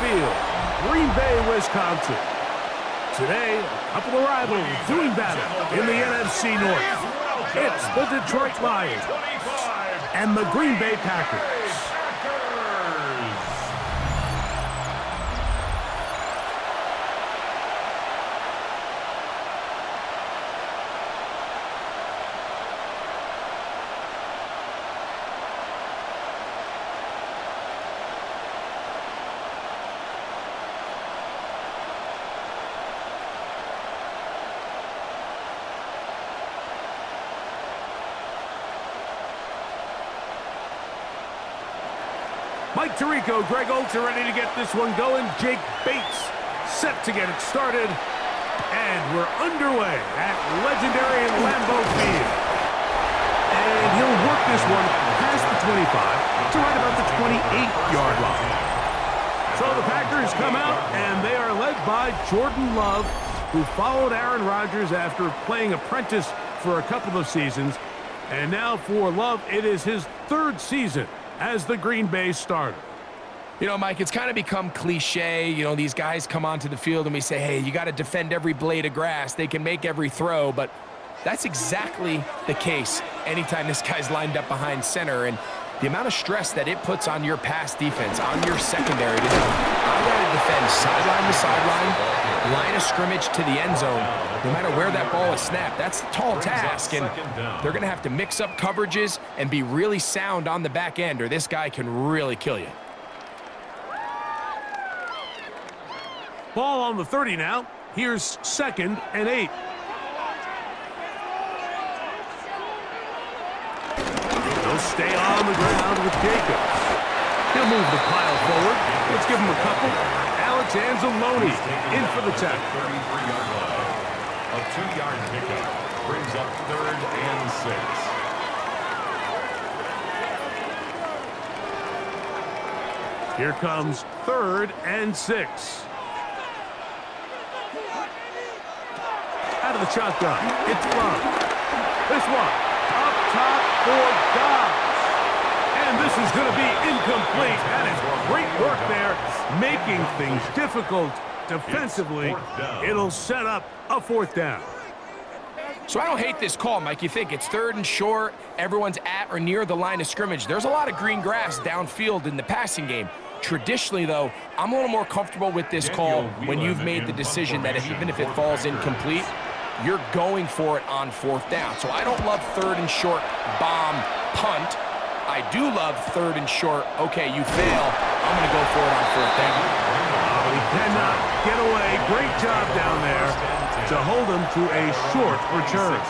Field, Green Bay, Wisconsin. Today, a couple of rivals doing battle in the NFC North. It's the Detroit Lions and the Green Bay Packers. Mike Tirico, Greg Oltz are ready to get this one going. Jake Bates set to get it started. And we're underway at legendary Lambeau Field. And he'll work this one past the 25 to right about the 28-yard line. So the Packers come out, and they are led by Jordan Love, who followed Aaron Rodgers after playing apprentice for a couple of seasons. And now for Love, it is his third season as the Green Bay starter. You know, Mike, it's kind of become cliche. You know, these guys come onto the field and we say, hey, you got to defend every blade of grass. They can make every throw, but that's exactly the case anytime this guy's lined up behind center. And the amount of stress that it puts on your pass defense, on your secondary to know, I got to defend sideline to sideline, line of scrimmage to the end zone, no matter where that ball is snapped. That's a tall task, and they're going to have to mix up coverages and be really sound on the back end, or this guy can really kill you. Ball on the 30 now. Here's 2nd and 8. He'll stay on the ground with Jacobs. He'll move the pile forward. Let's give him a couple. Alex Anzalone in for the tackle. 33-yard line. A 2-yard pickup brings up 3rd and 6. Here comes 3rd and 6. Out of the shotgun, it's Love. This one, up top for Dobbs. And this is going to be incomplete. That is great work there, making things difficult defensively. It'll set up a 4th down. So I don't hate this call, Mike. You think it's 3rd and short, everyone's at or near the line of scrimmage. There's a lot of green grass downfield in the passing game. Traditionally, though, I'm a little more comfortable with this call when you've made the decision that even if it falls incomplete, you're going for it on 4th down. So I don't love 3rd and short, bomb, punt. I do love 3rd and short, okay, you fail, I'm going to go for it on 4th down. Oh, he cannot get away. Great job down there to hold him to a short return.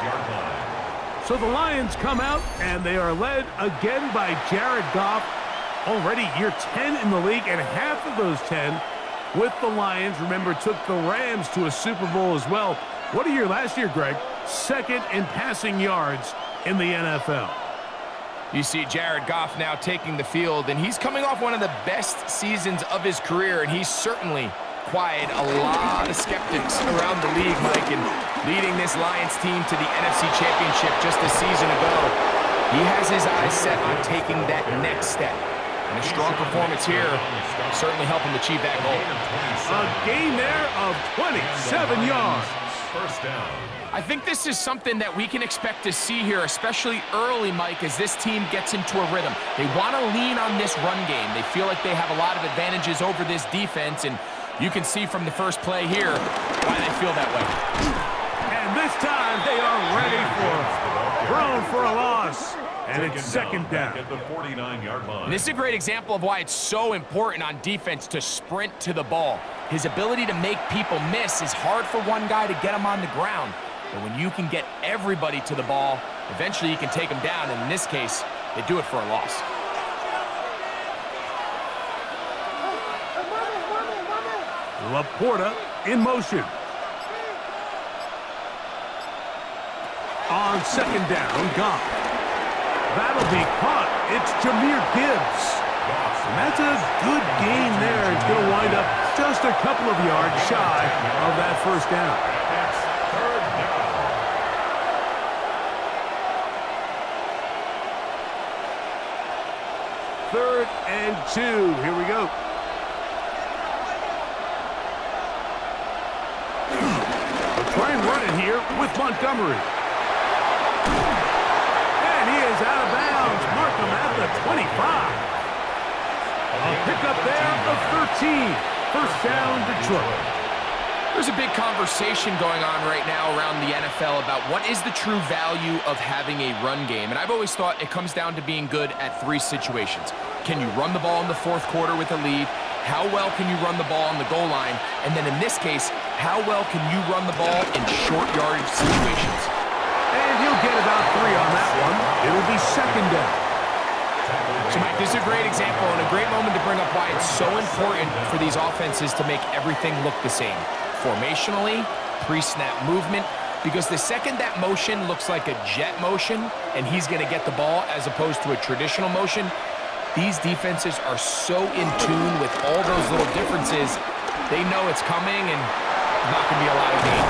So the Lions come out, and they are led again by Jared Goff. Already year 10 in the league, and half of those 10 with the Lions. Remember, took the Rams to a Super Bowl as well. What a year last year, Greg. 2nd in passing yards in the NFL. You see Jared Goff now taking the field, and he's coming off one of the best seasons of his career, and he's certainly quieted a lot of skeptics around the league, Mike, and leading this Lions team to the NFC Championship just a season ago. He has his eyes set on taking that next step. And a strong performance here certainly help him achieve that goal. A gain there of 27 yards. 1st down. I think this is something that we can expect to see here, especially early, Mike, as this team gets into a rhythm. They want to lean on this run game. They feel like they have a lot of advantages over this defense, and you can see from the first play here why they feel that way. And this time they are ready for it. Thrown for a loss. And it's 2nd down. At the 49-yard line. And this is a great example of why it's so important on defense to sprint to the ball. His ability to make people miss is hard for one guy to get him on the ground. But when you can get everybody to the ball, eventually you can take them down. And in this case, they do it for a loss. Laporta in motion. On 2nd down, Goff. That'll be caught. It's Jahmyr Gibbs. And that's a good gain there. It's going to wind up just a couple of yards shy of that 1st down. That's 3rd down. 3rd and 2. Here we go. with Montgomery. And he is out of bounds. Mark him at the 25. A pickup there of 13. First down, Detroit. There's a big conversation going on right now around the NFL about what is the true value of having a run game. And I've always thought it comes down to being good at three situations. Can you run the ball in the fourth quarter with a lead? How well can you run the ball on the goal line? And then in this case, how well can you run the ball in short yardage situations? And he'll get about 3 on that one. It'll be second down. So, Mike, this is a great example and a great moment to bring up why it's so important for these offenses to make everything look the same. Formationally, pre-snap movement, because the second that motion looks like a jet motion and he's going to get the ball as opposed to a traditional motion, these defenses are so in tune with all those little differences, they know it's coming and not going to be a lot of gain.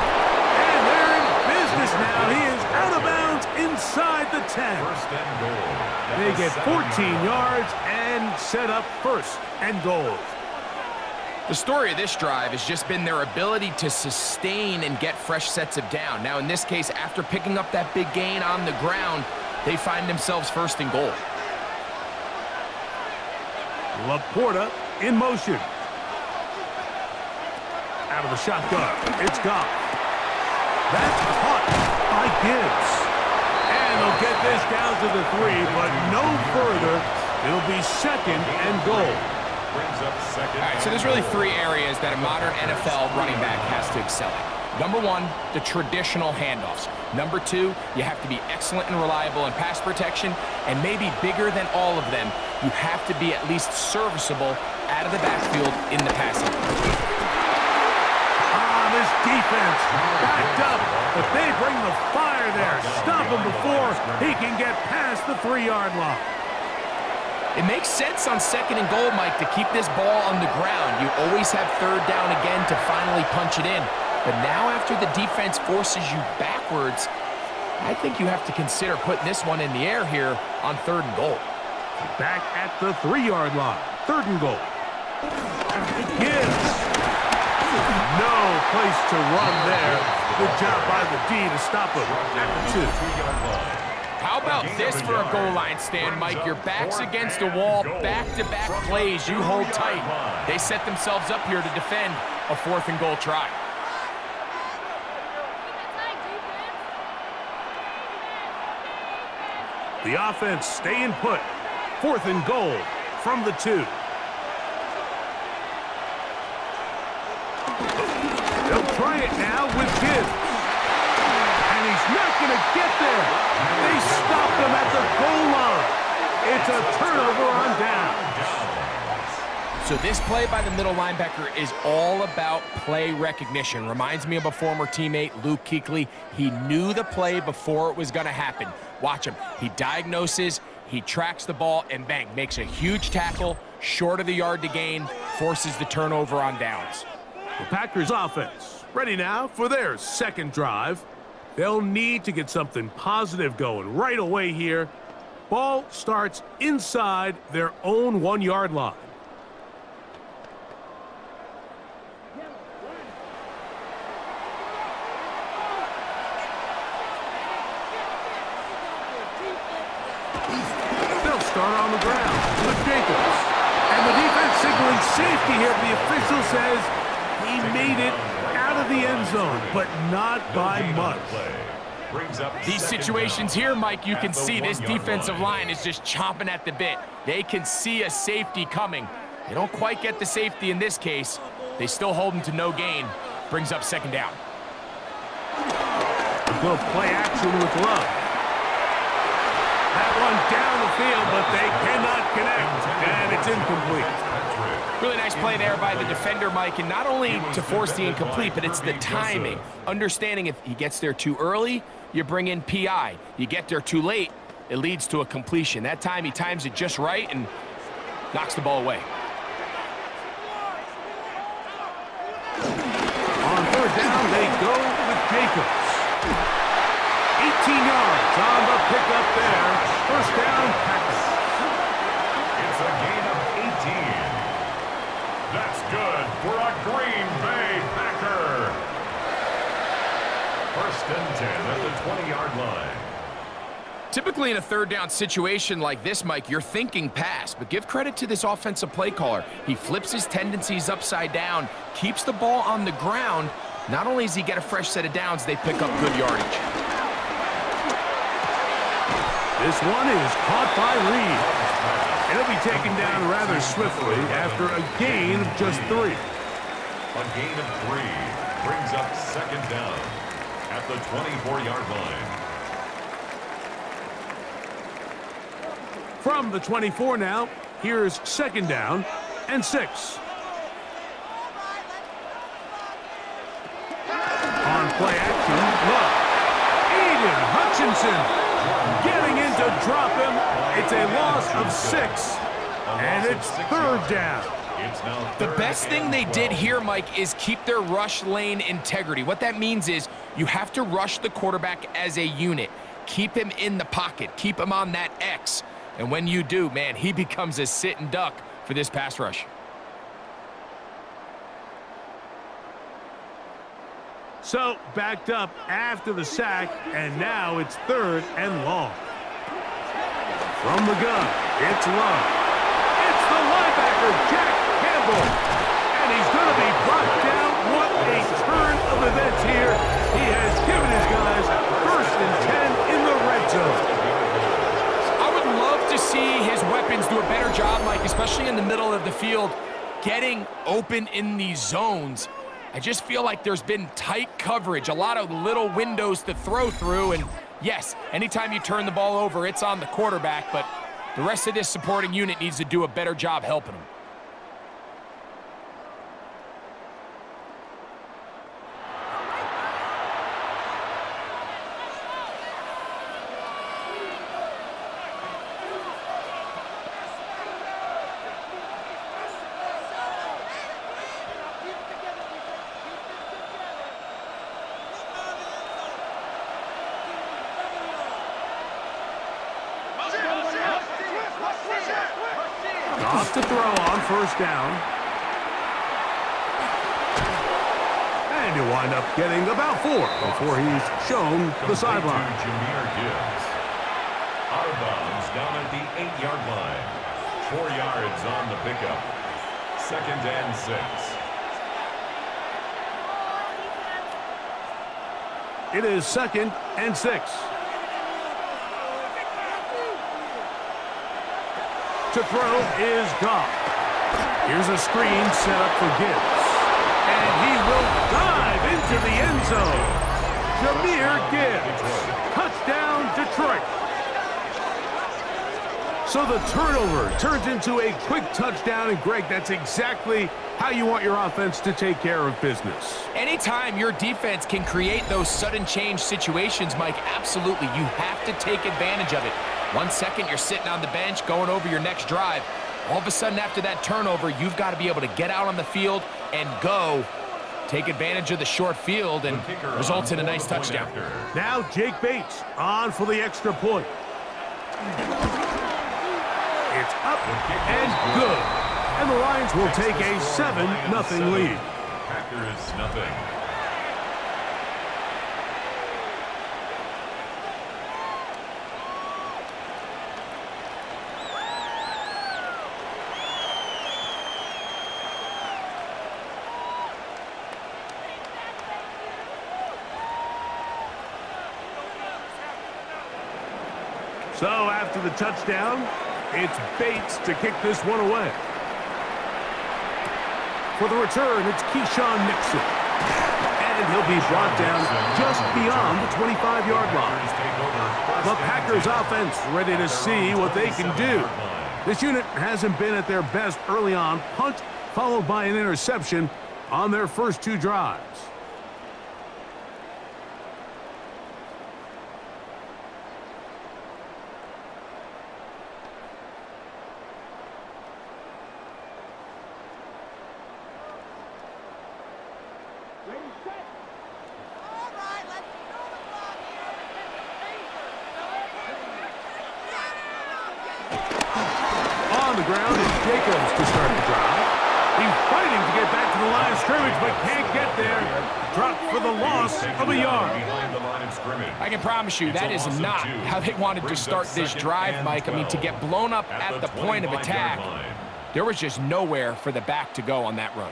And they're in business now. He is out of bounds inside the 10. First and goal. They get 14 yards and set up first and goal. The story of this drive has just been their ability to sustain and get fresh sets of down. Now, in this case, after picking up that big gain on the ground, they find themselves first and goal. Laporta in motion. Out of the shotgun. It's Goff. That's caught by Gibbs. And they'll get this down to the 3, but no further. It'll be second and goal. Brings up second. All right, so there's really 3 areas that a modern NFL running back has to excel at. Number 1, the traditional handoffs. Number 2, you have to be excellent and reliable in pass protection, and maybe bigger than all of them, you have to be at least serviceable out of the backfield in the passing. This defense backed up, but they bring the fire there. Stop him before he can get past the 3-yard line. It makes sense on second and goal, Mike, to keep this ball on the ground. You always have third down again to finally punch it in. But now after the defense forces you backwards, I think you have to consider putting this one in the air here on third and goal. Back at the 3-yard line. Third and goal. Gibbs. No place to run there. Good job by the D to stop him at the 2. How about this for a goal line stand, Mike? Your back's against the wall, back-to-back plays, you hold tight. They set themselves up here to defend a 4th and goal try. The offense staying put. 4th and goal from the 2. They'll try it now with Gibbs. And he's not going to get there. They stopped him at the goal line. It's a turnover on down. So this play by the middle linebacker is all about play recognition. Reminds me of a former teammate, Luke Kuechly. He knew the play before it was going to happen. Watch him. He diagnoses, he tracks the ball, and bang, makes a huge tackle, short of the yard to gain, forces the turnover on downs. The Packers offense ready now for their second drive. They'll need to get something positive going right away here. Ball starts inside their own 1-yard line. They'll start on the ground with Jacobs. And the defense signaling safety here. The official says he made it out of the end zone, but not by much. These situations here, Mike, you can see this defensive line is just chomping at the bit. They can see a safety coming. They don't quite get the safety in this case. They still hold him to no gain. Brings up second down. Go play action with Love. That one down the field, but they cannot connect, and it's incomplete. Really nice play there by the defender, Mike, and not only to force the incomplete, but it's the timing. Understanding if he gets there too early, you bring in PI. You get there too late, it leads to a completion. That time he times it just right and knocks the ball away. On third down, they go with Jacobs. 18 yards on the pickup there. First down, Packers. It's a gain of 18. That's good for a Green Bay Packer. First and 10. 20-yard line. Typically in a third down situation like this, Mike, you're thinking pass, but give credit to this offensive play caller. He flips his tendencies upside down, keeps the ball on the ground. Not only does he get a fresh set of downs, they pick up good yardage. This one is caught by Reed. It'll be taken down rather swiftly after a gain of just 3. A gain of 3 brings up second down at the 24-yard line. From the 24 now, here's second down and 6. On play action, look. Aiden Hutchinson getting in to drop him. It's a loss of 6, and it's third down. The best thing they did here, Mike, is keep their rush lane integrity. What that means is you have to rush the quarterback as a unit. Keep him in the pocket. Keep him on that X. And when you do, man, he becomes a sitting duck for this pass rush. So, backed up after the sack, and now it's third and long. From the gun, it's Love. It's the linebacker, Jack Campbell. And he's going to be brought down. What a turn of events here. He has given his guys first and 10 in the red zone. See his weapons do a better job, Mike, especially in the middle of the field, getting open in these zones. I just feel like there's been tight coverage, a lot of little windows to throw through, and yes, anytime you turn the ball over, it's on the quarterback, but the rest of this supporting unit needs to do a better job helping him. Off to throw on first down. And he'll wind up getting about 4 before he's shown the sideline. Jameer Gibbs. Out of bounds down at the 8-yard line. 4 yards on the pickup. Second and 6. It is second and 6. To throw is Goff. Here's a screen set up for Gibbs. And he will dive into the end zone. Jameer Gibbs. Touchdown, Detroit. So the turnover turns into a quick touchdown. And, Greg, that's exactly how you want your offense to take care of business. Anytime your defense can create those sudden change situations, Mike, absolutely, you have to take advantage of it. 1 second, you're sitting on the bench, going over your next drive. All of a sudden, after that turnover, you've got to be able to get out on the field and go. Take advantage of the short field and results in a nice touchdown. Now Jake Bates on for the extra point. It's up and good. And the Lions will take a 7-0 lead. Packers nothing. So after the touchdown, it's Bates to kick this one away. For the return, it's Keyshawn Nixon. And he'll be brought down just beyond the 25-yard line. The Packers offense ready to see what they can do. This unit hasn't been at their best early on. Punt followed by an interception on their first 2 drives. On the ground is Jacobs to start the drive. He's fighting to get back to the line of scrimmage, but can't get there. Dropped for the loss of a yard. I can promise you that is not how they wanted to start this drive, Mike. I mean, to get blown up at the point of attack, there was just nowhere for the back to go on that run.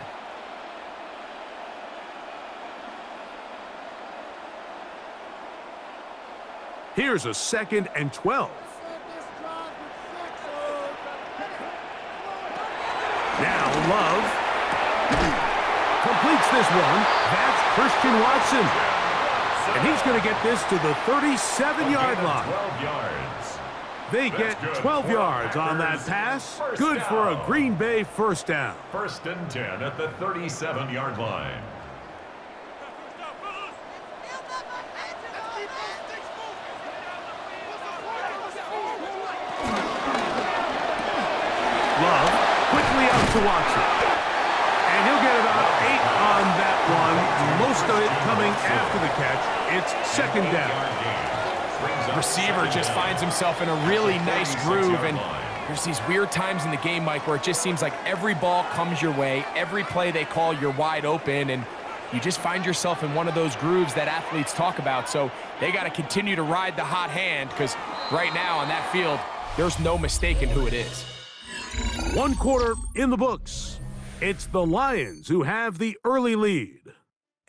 Here's a 2nd and 12. Now Love completes this one. That's Christian Watson. And he's going to get this to the 37-yard line. 12 yards. They get 12 yards on that pass. Good for a Green Bay first down. 1st and 10 at the 37-yard line. Love quickly out to Watson. And he'll get about 8 on that one. Most of it coming after the catch. It's 2nd down. The receiver just finds himself in a really nice groove, and there's these weird times in the game, Mike, where it just seems like every ball comes your way, every play they call, you're wide open, and you just find yourself in one of those grooves that athletes talk about. So they got to continue to ride the hot hand, because right now on that field, there's no mistaking who it is. 1 quarter in the books. It's the Lions who have the early lead.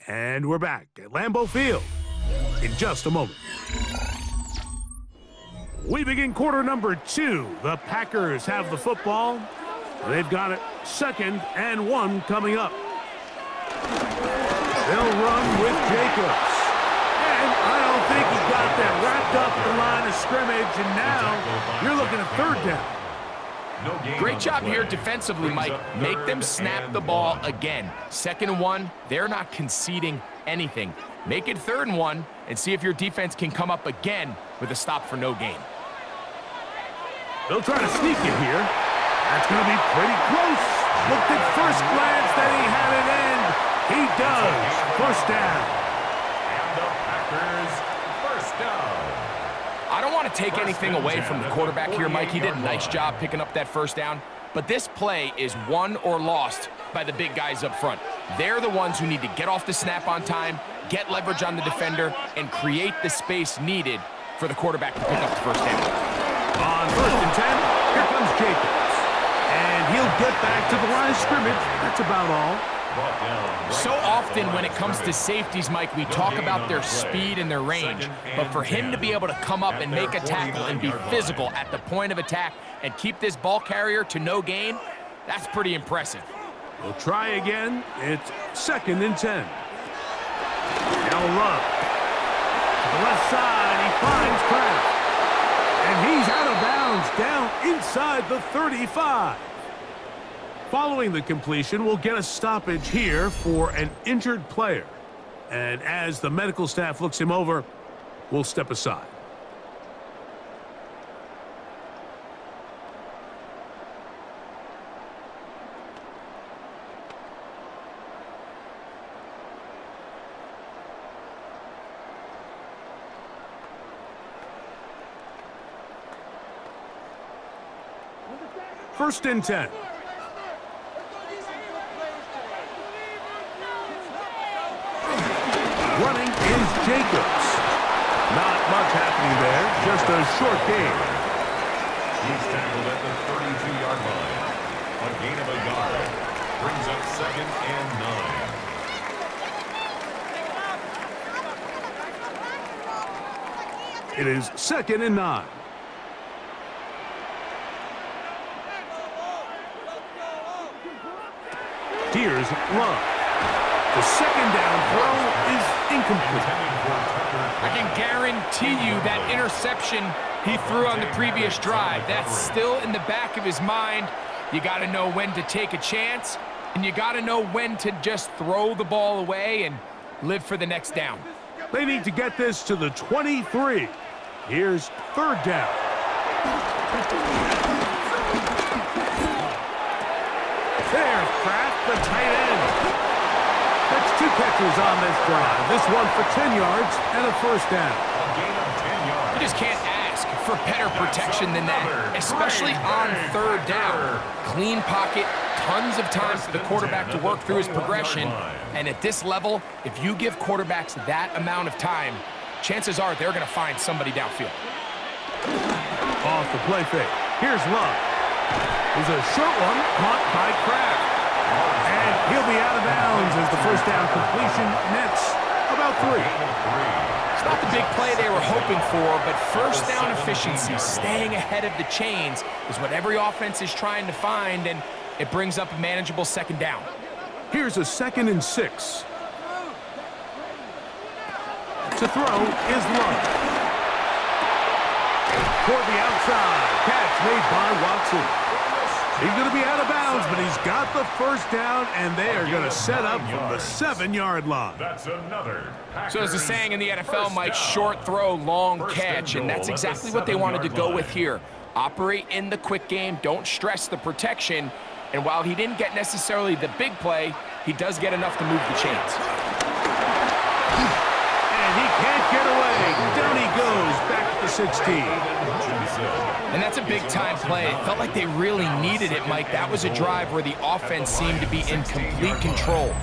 And we're back at Lambeau Field in just a moment. We begin quarter number 2. The Packers have the football. They've got it 2nd and 1 coming up. They'll run with Jacobs. And I don't think he got that wrapped up at the line of scrimmage, and now you're looking at 3rd down. Great job here defensively, Mike. Make them snap the ball again. 2nd and 1, they're not conceding anything. Make it 3rd and 1 and see if your defense can come up again with a stop for no gain. They'll try to sneak it here. That's going to be pretty close. Looked at first glance that he had it in. He does. 1st down. And the Packers, 1st down. I don't want to take anything away from the quarterback here, Mike. He did a nice job picking up that 1st down. But this play is won or lost by the big guys up front. They're the ones who need to get off the snap on time, get leverage on the defender, and create the space needed for the quarterback to pick up the 1st down. On 1st and 10, here comes Jacobs. And he'll get back to the line of scrimmage. That's about all. So often when it comes to safeties, Mike, we talk about their speed and their range. But for him to be able to come up and make a tackle and be physical at the point of attack and keep this ball carrier to no gain, that's pretty impressive. We'll try again. It's 2nd and 10. Now Love. To the left side, he finds Kraft. And he's out of bounds down inside the 35. Following the completion, we'll get a stoppage here for an injured player. And as the medical staff looks him over, we'll step aside. First and 10. Running is Jacobs. Not much happening there, just a short gain. He's tackled at the 32-yard line. A gain of a yard. Brings up 2nd and 9. It is 2nd and 9. Here's Love. The 2nd down throw is incomplete. I can guarantee you that interception he threw on the previous drive, that's still in the back of his mind. You got to know when to take a chance, and you got to know when to just throw the ball away and live for the next down. They need to get this to the 23. Here's 3rd down. There's Kraft, the tight end. That's 2 catches on this drive. This one for 10 yards and a 1st down. A gain of 10 yards. You just can't ask for better protection than that, especially on 3rd down. clean pocket, tons of time for the quarterback to work through his progression. And at this level, if you give quarterbacks that amount of time, chances are they're going to find somebody downfield. Off the play fake. Here's Love. There's a short one caught by Kraft. And he'll be out of bounds as the first down completion nets about 3. It's not the big play they were hoping for, but first down efficiency, staying ahead of the chains, is what every offense is trying to find, and it brings up a manageable second down. Here's a 2nd and 6. To throw is Love. Toward the outside. Catch made by Watson. He's going to be out of bounds, but he's got the first down, and they are going to set up from the 7-yard line. That's another. So there's a saying in the NFL, Mike, short throw, long catch, and that's exactly what they wanted to go with here. Operate in the quick game, don't stress the protection, and while he didn't get necessarily the big play, he does get enough to move the chains. And he can't get away. Down he goes, back to the 16. And that's a big-time play. It felt like they really needed it, Mike. That was a drive where the offense seemed to be in complete control.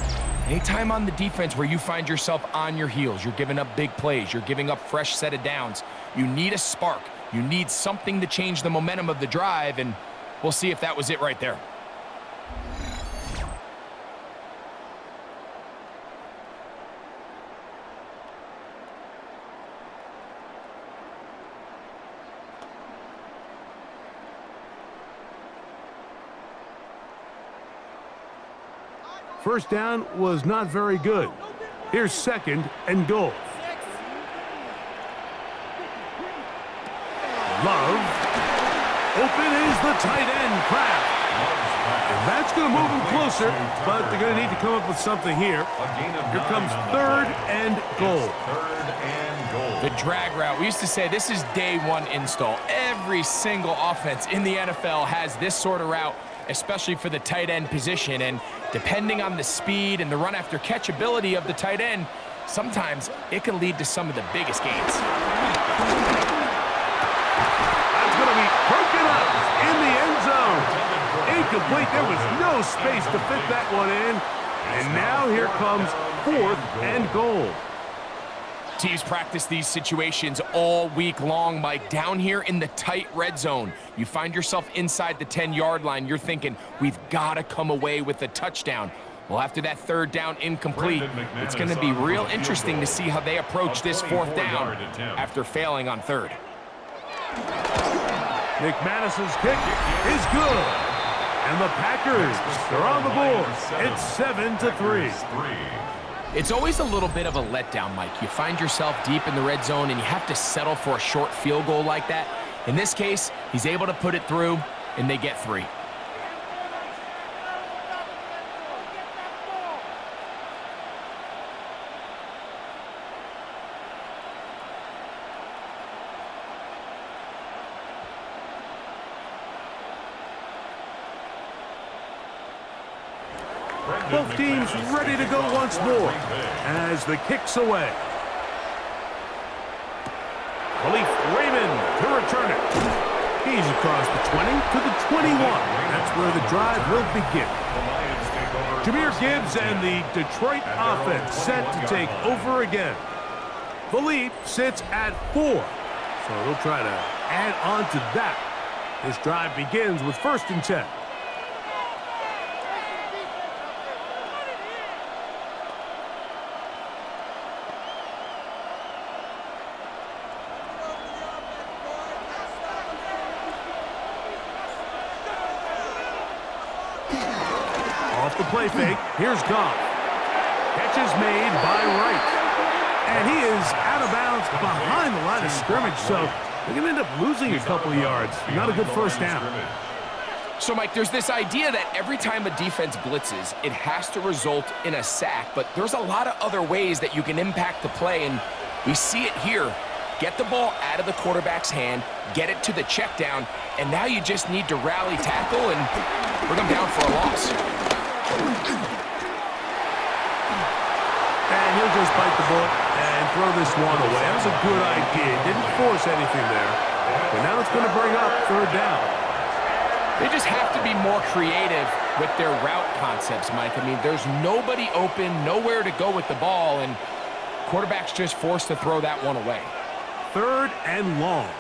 Anytime on the defense where you find yourself on your heels, you're giving up big plays, you're giving up fresh set of downs, you need a spark. You need something to change the momentum of the drive, and we'll see if that was it right there. First down was not very good. Here's 2nd and goal. Love. Open is the tight end, Kraft. And that's going to move him closer, but they're going to need to come up with something here. Here comes 3rd and goal. The drag route. We used to say this is day one install. Every single offense in the NFL has this sort of route, especially for the tight end position. And depending on the speed and the run after catch ability of the tight end, sometimes it can lead to some of the biggest gains. That's going to be broken up in the end zone. Incomplete. There was no space to fit that one in. And now here comes 4th and goal. Teams practice these situations all week long, Mike. Down here in the tight red zone, you find yourself inside the 10-yard line. You're thinking, we've got to come away with a touchdown. Well, after that 3rd down incomplete, it's going to be real interesting to see how they approach this 4th down after failing on 3rd. McManus's kick is good. And the Packers are on the board. It's 7-3. It's always a little bit of a letdown, Mike. You find yourself deep in the red zone and you have to settle for a short field goal like that. In this case, he's able to put it through, and they get 3. Both teams ready to go once more as the kick's away. Khalif Raymond to return it. He's across the 20 to the 21. That's where the drive will begin. Jahmyr Gibbs and the Detroit offense set to take over again. The lead sits at 4, so they'll try to add on to that. This drive begins with 1st and 10. Off the play fake, here's Goff. Catch is made by Wright. And he is out of bounds behind the line of scrimmage, so they're going to end up losing a couple of yards. Not a good first down. So, Mike, there's this idea that every time a defense blitzes, it has to result in a sack, but there's a lot of other ways that you can impact the play, and we see it here. Get the ball out of the quarterback's hand, get it to the check down, and now you just need to rally tackle and bring them down for a loss. And he'll just bite the bullet and throw this one away. That was a good idea. Didn't force anything there. But now it's going to bring up 3rd down. They just have to be more creative with their route concepts, Mike. I mean, there's nobody open, nowhere to go with the ball, and quarterback's just forced to throw that one away. 3rd and long.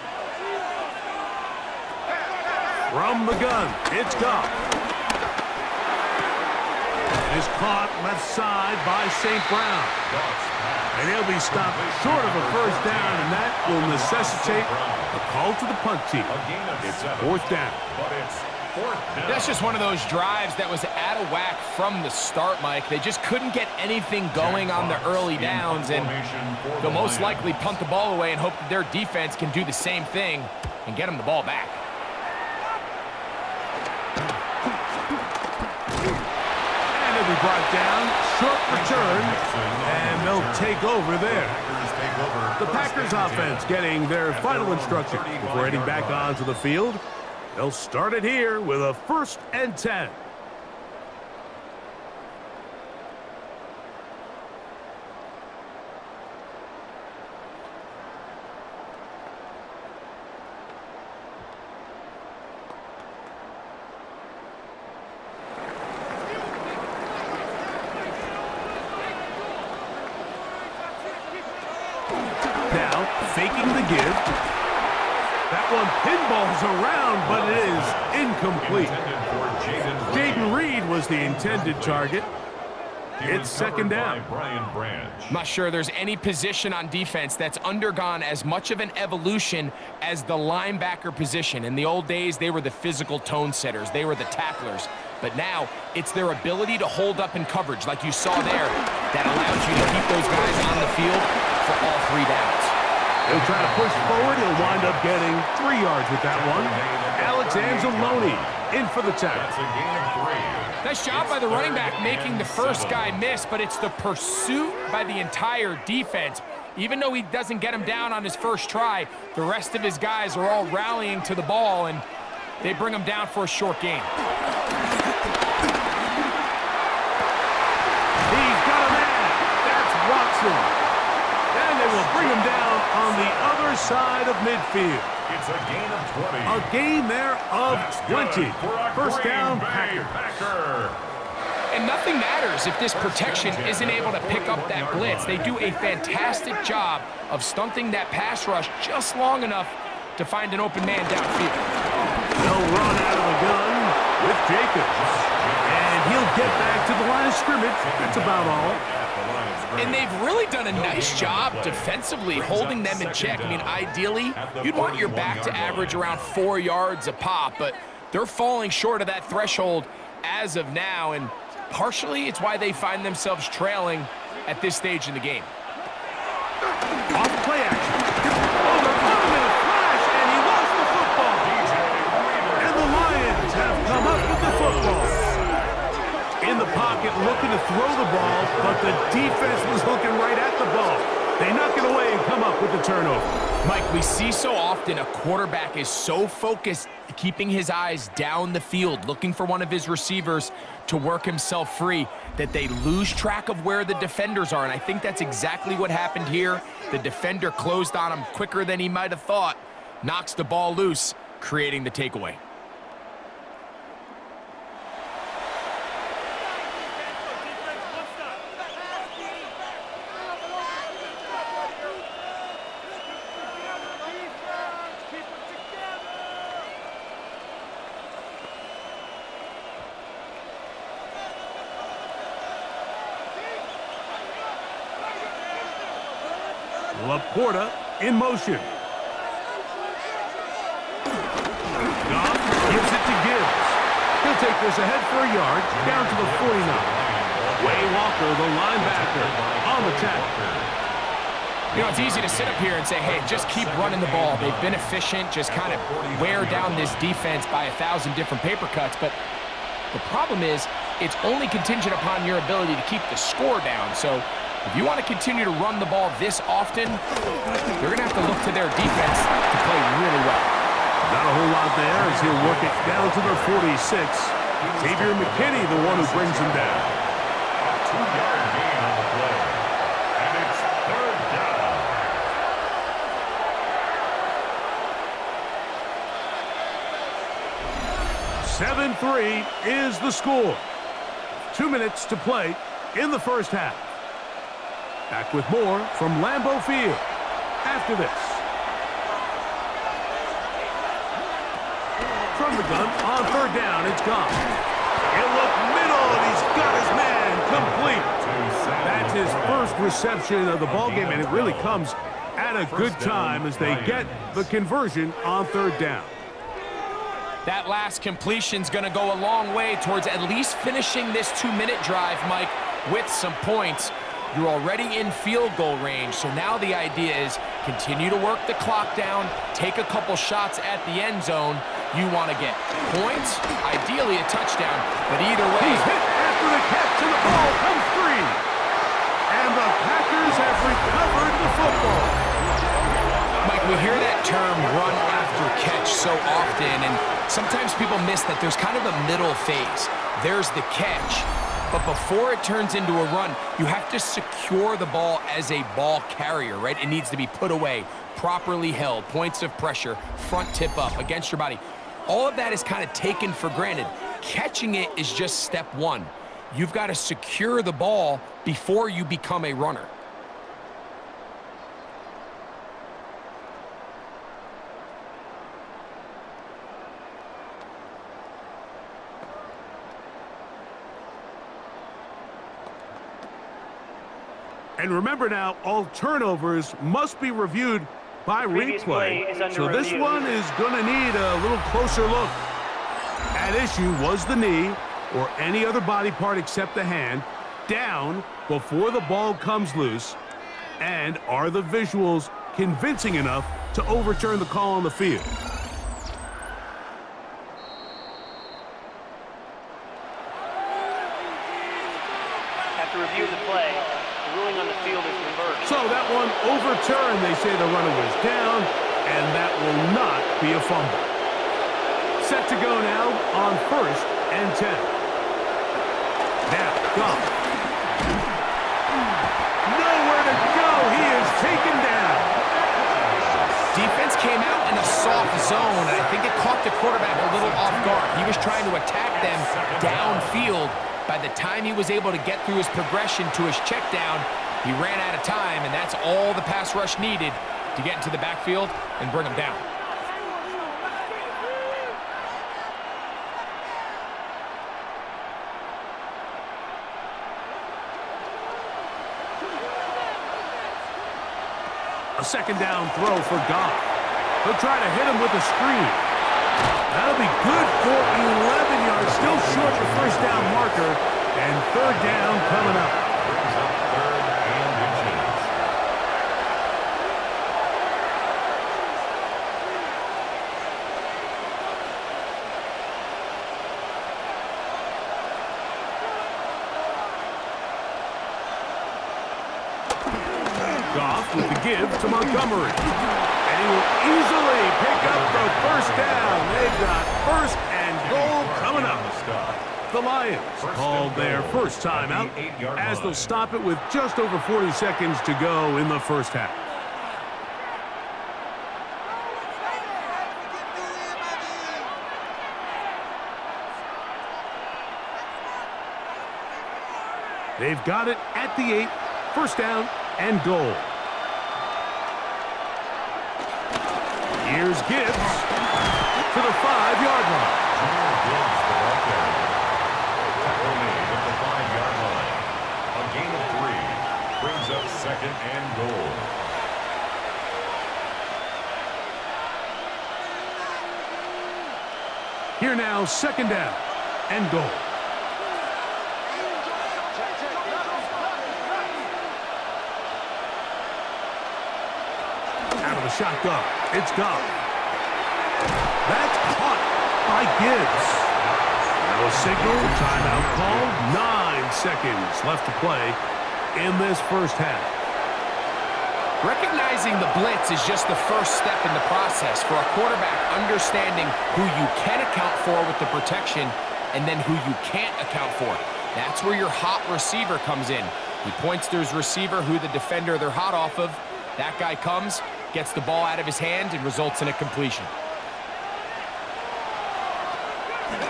From the gun, it's Goff. Is caught left side by St. Brown. And he'll be stopped short of a first down, and that will necessitate a call to the punt team. It's 4th down. That's just one of those drives that was out of whack from the start, Mike. They just couldn't get anything going on the early downs, and they'll most likely punt the ball away and hope that their defense can do the same thing and get them the ball back. Be brought down, short return, and they'll take over there. The Packers offense getting their final instruction before heading back onto the field. They'll start it here with a 1st and 10. Now, faking the give. That one pinballs around, but it is incomplete. Jaden Reed was the intended target. It's 2nd down. I'm not sure there's any position on defense that's undergone as much of an evolution as the linebacker position. In the old days, they were the physical tone setters. They were the tacklers. But now, it's their ability to hold up in coverage, like you saw there, that allows you to keep those guys on the field for all 3 downs. He'll try to push forward. He'll wind up getting 3 yards with that one. Alex Anzalone in for the tackle. Nice job by the running back making the first guy miss, but it's the pursuit by the entire defense. Even though he doesn't get him down on his first try, the rest of his guys are all rallying to the ball, and they bring him down for a short gain. He's got a man. That's Watson. And they will bring him down on the other side of midfield. It's a gain of 20. A gain there of 20. 1st down, Packer. And nothing matters if this protection isn't able to pick up that blitz. They do a fantastic job of stunting that pass rush just long enough to find an open man downfield. They'll run out of the gun with Jacobs. And he'll get back to the line of scrimmage. That's about all. And they've really done a nice job defensively holding them in check. I mean, ideally, you'd want your back to average around 4 yards a pop, but they're falling short of that threshold as of now, and partially it's why they find themselves trailing at this stage in the game. Off play action. Oh, they're running in a flash, and he lost the football. And the Lions have come up with the football. In the pocket, looking to throw the ball, but the defense was looking right at the ball. They knock it away and come up with the turnover. Mike, we see so often a quarterback is so focused, keeping his eyes down the field, looking for one of his receivers to work himself free, that they lose track of where the defenders are. And I think that's exactly what happened here. The defender closed on him quicker than he might have thought, knocks the ball loose, creating the takeaway. Laporta in motion. Goff gives it to Gibbs. He'll take this ahead for a yard, down to the 49. Way Walker, the linebacker, on the tackle. You know, it's easy to sit up here and say, hey, just keep running the ball. They've been efficient, just kind of wear down this defense by 1,000 different paper cuts. But the problem is, it's only contingent upon your ability to keep the score down. So if you want to continue to run the ball this often, you're going to have to look to their defense to play really well. Not a whole lot there as he'll work it down to the 46. Xavier McKinney, the one who brings him down. A 2-yard gain on the play. And it's 3rd down. 7-3 is the score. 2 minutes to play in the first half. Back with more from Lambeau Field after this. From the gun on third down, it's gone. He'll look middle, and he's got his man complete. That's his first reception of the ballgame, and it really comes at a good time as they get the conversion on third down. That last completion's going to go a long way towards at least finishing this 2-minute drive, Mike, with some points. You're already in field goal range, so now the idea is continue to work the clock down, take a couple shots at the end zone. You want to get points, ideally a touchdown, but either way... He's hit after the catch, and the ball comes free. And the Packers have recovered the football. Mike, we hear that term run after catch so often, and sometimes people miss that there's kind of a middle phase. There's the catch, but before it turns into a run, you have to secure the ball as a ball carrier, right? It needs to be put away, properly held, points of pressure, front tip up against your body. All of that is kind of taken for granted. Catching it is just step one. You've got to secure the ball before you become a runner. And remember now, all turnovers must be reviewed by replay. So this one is going to need a little closer look. At issue was the knee or any other body part except the hand down before the ball comes loose. And are the visuals convincing enough to overturn the call on the field? After review of the play, the ruling on the field is reversed. So that one overturned. They say the runner was down, and that will not be a fumble. Set to go now on 1st and 10. Now, Goff. Nowhere to go. He is taken down. Defense came out in a soft zone, and I think it caught the quarterback a little off guard. He was trying to attack them downfield. By the time he was able to get through his progression to his check down, he ran out of time, and that's all the pass rush needed to get into the backfield and bring him down. A second down throw for Goff. He'll try to hit him with a screen. That'll be good for 11 yards. Still short the first down marker. And third down coming up. Brings up 3rd and inches. Goff with the give to Montgomery. And he will easily pick up the first down. They've got 1st and goal coming up. The Lions called their first timeout as they'll stop it with just over 40 seconds to go in the first half. They've got it at the 8, 1st down and goal. Here's Gibbs to the 5-yard line. Gibbs, the ball carrier. Tackle made at the 5-yard line. A gain of 3 brings up 2nd and goal. Here now, 2nd down and goal. Out of the shotgun, it's Goff. That's caught by Gibbs. Now a signal, timeout called. 9 seconds left to play in this first half. Recognizing the blitz is just the first step in the process for a quarterback understanding who you can account for with the protection and then who you can't account for. That's where your hot receiver comes in. He points to his receiver who the defender they're hot off of. That guy comes, gets the ball out of his hand, and results in a completion.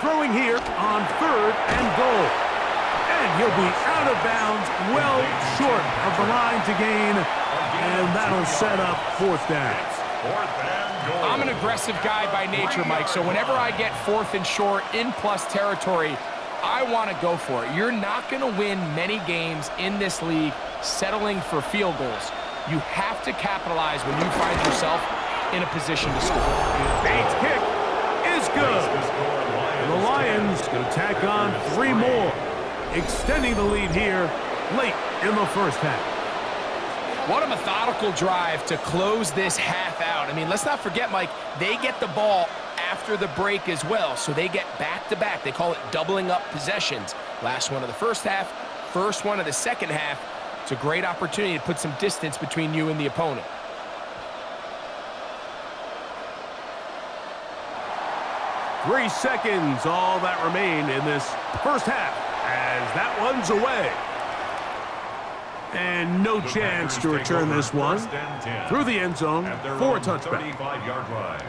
throwing here on 3rd and goal. And he'll be out of bounds, well short of the line to gain. And that'll set up 4th down. I'm an aggressive guy by nature, Mike, so whenever I get 4th and short in plus territory, I want to go for it. You're not going to win many games in this league settling for field goals. You have to capitalize when you find yourself in a position to score. Bates' kick is good. And the Lions going to tack on 3 more, extending the lead here late in the first half. What a methodical drive to close this half out. I mean, let's not forget, Mike, they get the ball after the break as well, so they get back-to-back. They call it doubling up possessions. Last one of the first half, first one of the second half. It's a great opportunity to put some distance between you and the opponent. Three seconds, all that remain in this first half, as that one's away. And no chance to return this one through the end zone for a touchback. 35-yard line.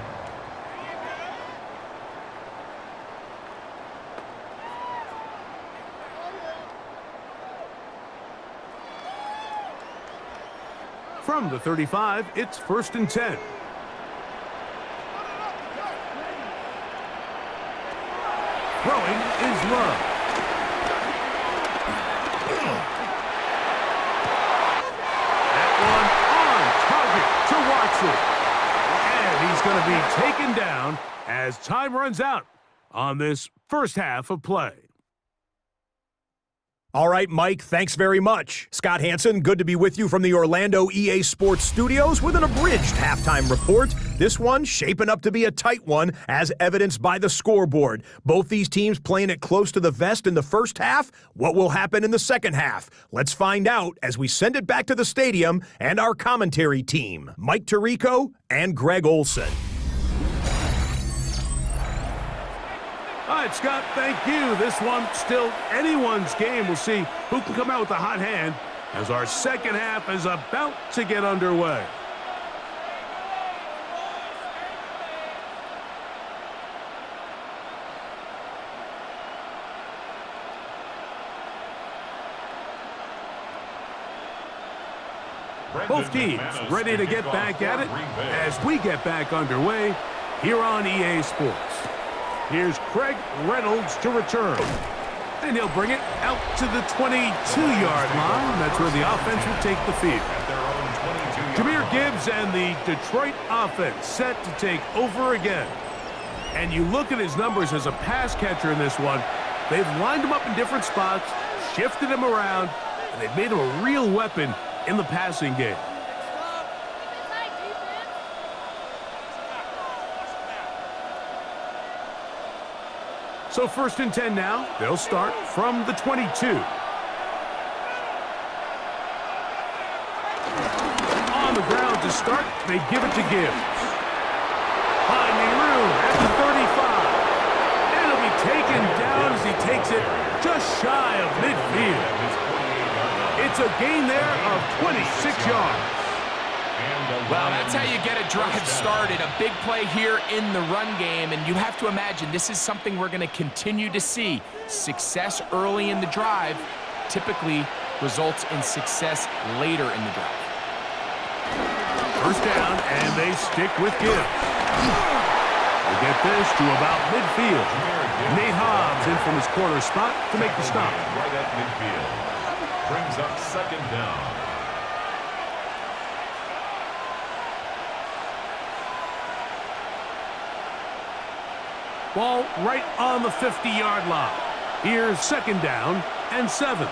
From the 35, it's 1st and 10. Throwing is Love. And he's going to be taken down as time runs out on this first half of play. All right, Mike, thanks very much. Scott Hansen, good to be with you from the Orlando EA Sports Studios with an abridged halftime report. This one shaping up to be a tight one, as evidenced by the scoreboard. Both these teams playing it close to the vest in the first half. What will happen in the second half? Let's find out as we send it back to the stadium and our commentary team, Mike Tirico and Greg Olson. All right, Scott, thank you. This one still anyone's game. We'll see who can come out with a hot hand as our second half is about to get underway. Both teams ready to get back at it as we get back underway here on EA Sports. Here's Craig Reynolds to return. And he'll bring it out to the 22-yard line. That's where the offense will take the field. Jahmyr Gibbs and the Detroit offense set to take over again. And you look at his numbers as a pass catcher in this one. They've lined him up in different spots, shifted him around, and they've made him a real weapon in the passing game. So 1st and 10 now. They'll start from the 22. On the ground to start, they give it to Gibbs. Finding room at the 35. And he'll be taken down as he takes it just shy of midfield. It's a gain there of 26 yards. Well, that's how you get a drive started. A big play here in the run game, and you have to imagine this is something we're going to continue to see. Success early in the drive typically results in success later in the drive. First down, and they stick with Gibbs. They get this to about midfield. Nate Hobbs in from his corner spot to make the stop. Right at midfield. Brings up 2nd down. Ball right on the 50-yard line. Here's 2nd down and 7.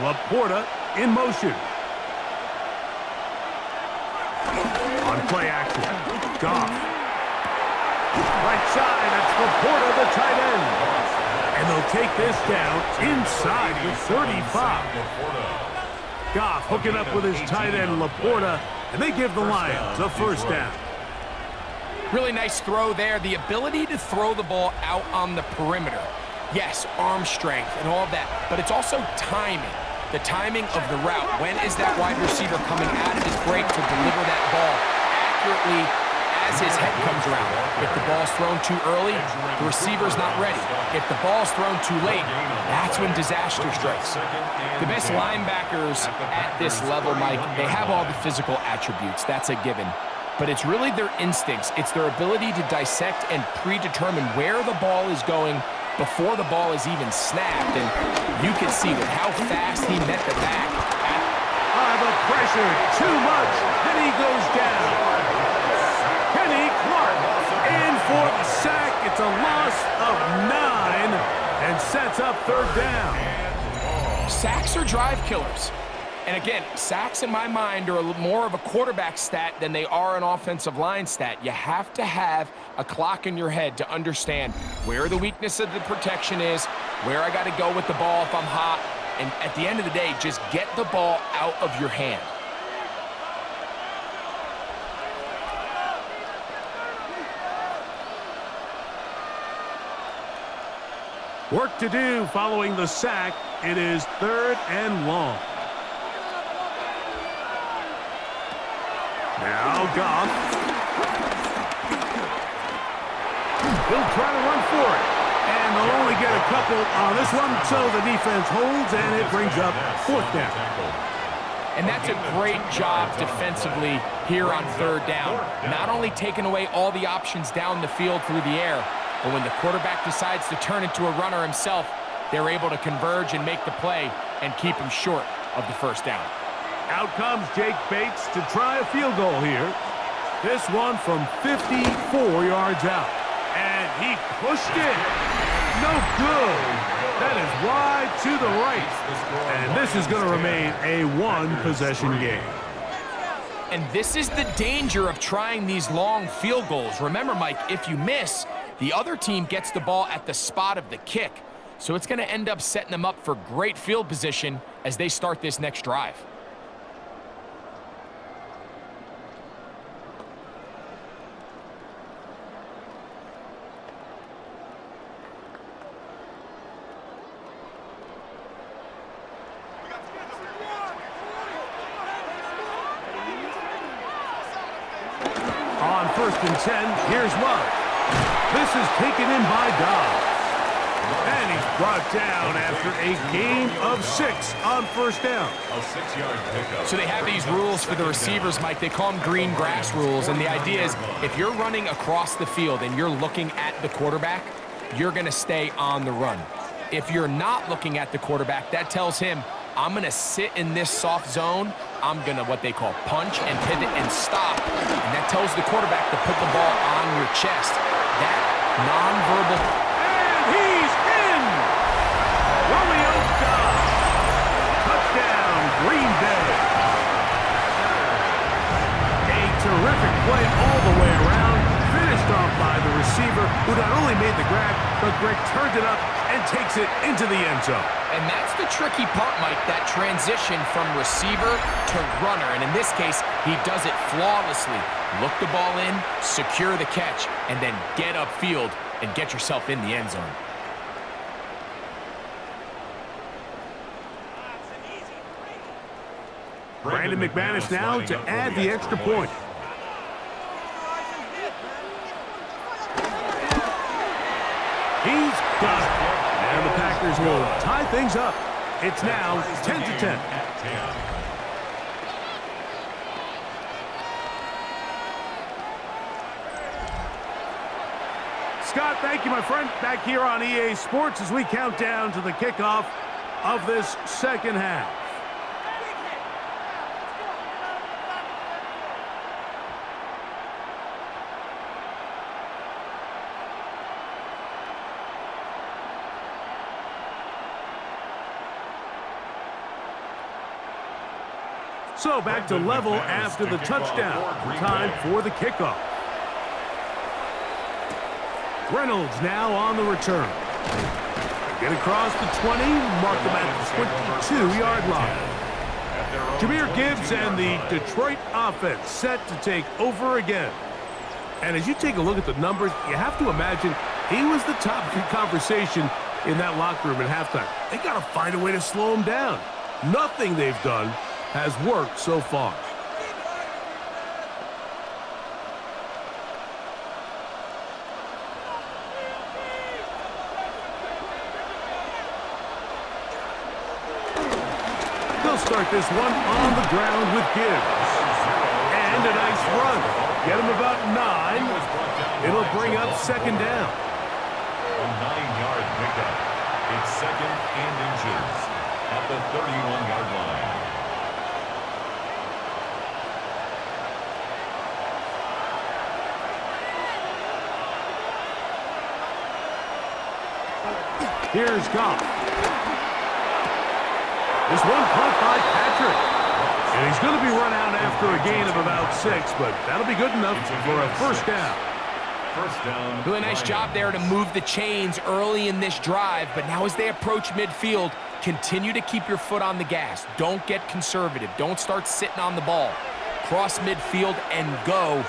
Laporta in motion. On play action. Goff. Right side, that's Laporta, the tight end. And they'll take this down inside the 35. Goff hooking up with his tight end, Laporta, and they give the Lions a first down. Really nice throw there. The ability to throw the ball out on the perimeter. Yes, arm strength and all of that, but it's also timing. The timing of the route. When is that wide receiver coming out of his break to deliver that ball accurately at as his head comes around. If the ball's thrown too early, the receiver's not ready. If the ball's thrown too late, that's when disaster strikes. The best linebackers at this level, Mike, they have all the physical attributes. That's a given. But it's really their instincts. It's their ability to dissect and predetermine where the ball is going before the ball is even snapped. And you can see with how fast he met the back. The pressure, too much, and he goes down. Kenny Clark in for the sack. It's a loss of 9 and sets up third down. Sacks are drive killers. And again, sacks in my mind are more of a quarterback stat than they are an offensive line stat. You have to have a clock in your head to understand where the weakness of the protection is, where I got to go with the ball if I'm hot, and at the end of the day, just get the ball out of your hand. Work to do following the sack. It is third and long. Now Goff. He'll try to run for it. And they'll only get a couple on this one, so the defense holds, and it brings up fourth down. And that's a great job defensively here on third down. Not only taking away all the options down the field through the air, but when the quarterback decides to turn into a runner himself, they're able to converge and make the play and keep him short of the first down. Out comes Jake Bates to try a field goal here. This one from 54 yards out. And he pushed it. No good. That is wide to the right. And this is going to remain a one-possession game. And this is the danger of trying these long field goals. Remember, Mike, if you miss, the other team gets the ball at the spot of the kick. So it's going to end up setting them up for great field position as they start this next drive. On 1st and 10, here's Love. This is taken in by Dobbs. And he's brought down after a gain of 6 on first down. A 6-yard pickup. So they have these rules for the receivers, Mike. They call them green grass rules. And the idea is if you're running across the field and you're looking at the quarterback, you're going to stay on the run. If you're not looking at the quarterback, that tells him, I'm going to sit in this soft zone. I'm going to what they call punch and pivot and stop. And that tells the quarterback to put the ball on your chest. That nonverbal. And he's in! Romeo Dobbs. Touchdown, Green Bay. A terrific play all the way around. Finished off by the receiver, who not only made the grab, but Greg turned it up and takes it into the end zone. And that's the tricky part, Mike, that transition from receiver to runner. And in this case, he does it flawlessly. Look the ball in, secure the catch, and then get upfield and get yourself in the end zone. Brandon McManus now to add the extra point. He's got it. And the Packers will tie things up. It's now 10-10. Scott, thank you, my friend. Back here on EA Sports as we count down to the kickoff of this second half. So back to level after the touchdown. Time for the kickoff. Reynolds now on the return. Get across the 20, mark them at the 22-yard line. Jahmyr Gibbs and the Detroit offense set to take over again. And as you take a look at the numbers, you have to imagine he was the topic of conversation in that locker room at halftime. They got to find a way to slow him down. Nothing they've done has worked so far. They'll start this one on the ground with Gibbs. And a nice run. Get him about 9. It'll bring up second down. A 9-yard pickup. It's second and inches at the 31-yard line. Here's Goff. This one caught by Patrick. And he's going to be run out after a gain of about 6, but that'll be good enough for a first down. First down. Really nice job there to move the chains early in this drive, but now as they approach midfield, continue to keep your foot on the gas. Don't get conservative. Don't start sitting on the ball. Cross midfield and go.